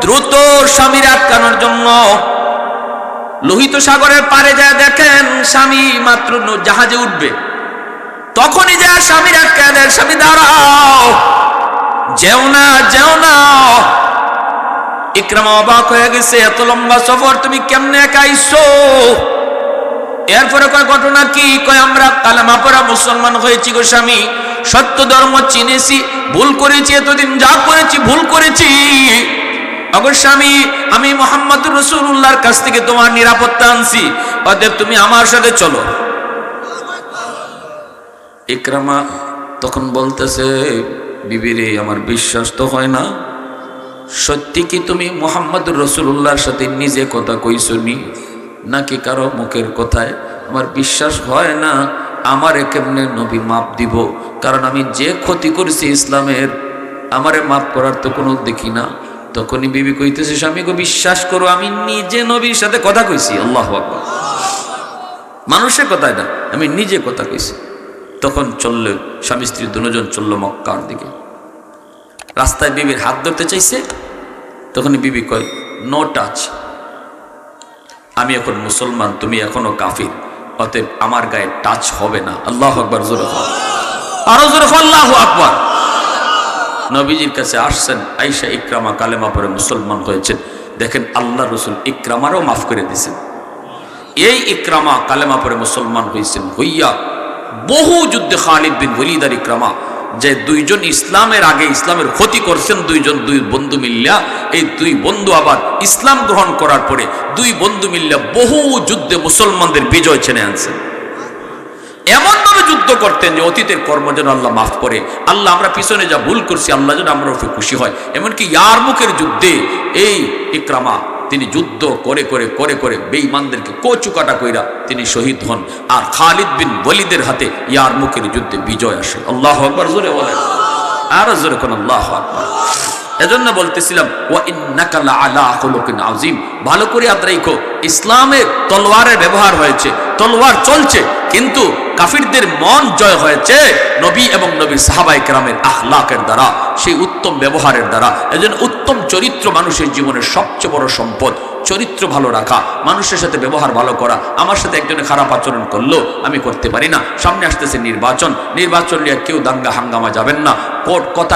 দ্রুত স্বামীর আটকানোর জন্য। লোহিত সাগরের পারে যায় দেখেন স্বামী মাত্র জাহাজে উঠবে, তখনই যা স্বামীর আটকা দেন, স্বামী দাঁড়াও, যেও না, যেও না। ইকরামা অবাক হয়ে গেছে, এত লম্বা সফর তুমি কেমনে একা আইছো? এরপরে কয়, ঘটনা কি? কয়, আমরা কালেমা পড়া মুসলমান হয়েছি গো স্বামী, সত্য ধর্ম চিনেছি, ভুল করেছি, এতদিন যা করেছি ভুল করেছি। অবশ্য আমি মুহাম্মদুর রাসূলুল্লাহর কাছ থেকে তোমার নিরাপত্তা আনছি, অতএব তুমি আমার সাথে চলো। ইকরামা তখন বলতেছে, বিবিরে, আমার বিশ্বাস তো হয় না, সত্যি কি তুমি মুহাম্মদুর রাসূলুল্লাহর সাথে নিজে কথা কইছনি নাকি কারো মুখের কথায়? আমার বিশ্বাস হয় না, আমারে কেমনে নবী মাপ দিব? কারণ আমি যে ক্ষতি করেছি ইসলামের, আমারে মাপ করার তো কোনো দেখি না। তখনই বিবি কইতেছে, স্বামী গো, বিশ্বাস করো, আমি নিজে নবীর সাথে কথা কইছি। আল্লাহু আকবার। মানুষের কথায় না, আমি নিজে কথা কইছি। তখন চলল, স্বামী স্ত্রী দুজন চলল মক্কার দিকে। রাস্তায় বিবির হাত ধরতে চাইছে, তখনই বিবি কয়, নো টাচ, আমি এখন মুসলমান, তুমি এখনো কাফির, অতএব আমার গায়ে টাচ হবে না। আল্লাহু আকবার। জোরে বল, আরো জোরে বল, আল্লাহু আকবার। নবীজির কাছে আসছেন আয়েশা, ইকরামা কালেমা পড়ে মুসলমান হয়েছেন। দেখেন, আল্লাহ রাসূল ইকরামারও মাফ করে দিয়েছেন। এই ইকরামা কালেমা পড়ে মুসলমান হয়েছেন, হইয়া বহু যুদ্ধে খালিদ বিন ওয়ালিদ আর ইকরামা, যে দুইজন ইসলামের আগে ইসলামের ক্ষতি করছেন, দুই বন্ধু মিল্লা, এই দুই বন্ধু আবার ইসলাম গ্রহণ করার পরে দুই বন্ধু মিল্লা বহু যুদ্ধে মুসলমানদের বিজয় ছেনে আনছেন। এমন ভাবে যুদ্ধ করতেন যে অতীতের কর্ম যেন আল্লাহ মাফ করে, আল্লাহ আমরা পিছনে যা ভুল করছি আল্লাহ যেন আমরা ওকে খুশি হয়। এমনকি ইয়ারমুকের যুদ্ধে এই ইকরামা তিনি যুদ্ধ করে করে করে করে বেঈমানদেরকে কচুকাটা কইরা তিনি শহীদ হন, আর খালিদ বিন ওয়ালিদের হাতে ইয়ারমুকের যুদ্ধে বিজয় আসে। আল্লাহু আকবার। জোরে বলেন, আর জোরে কোন আল্লাহু আকবার। এজন্য বলতেছিলাম ওয়া ইন্নাকা লাআলা খুলুকিন আযীম, ভালো করে ইয়াদ রাখো, ইসলামে তলোয়ারের ব্যবহার হয়েছে, তলোয়ার চলছে, কিন্তু কাফিরদের মন জয় হয়েছে নবী এবং নবীর সাহাবায়ে কেরামের আখলাকের দ্বারা, সেই উত্তম ব্যবহারের দ্বারা। এজন্য উত্তম চরিত্র মানুষের জীবনের সবচেয়ে বড় সম্পদ। চরিত্র ভালো রাখা, মানুষের সাথে ব্যবহার ভালো করা। আমার সাথে একজনে খারাপ আচরণ করলো, আমি করতে পারি না। সামনে আসতেছে নির্বাচন, নির্বাচন নিয়ে কেউ দাঙ্গা হাঙ্গামা যাবেন না। কোর্ট কথা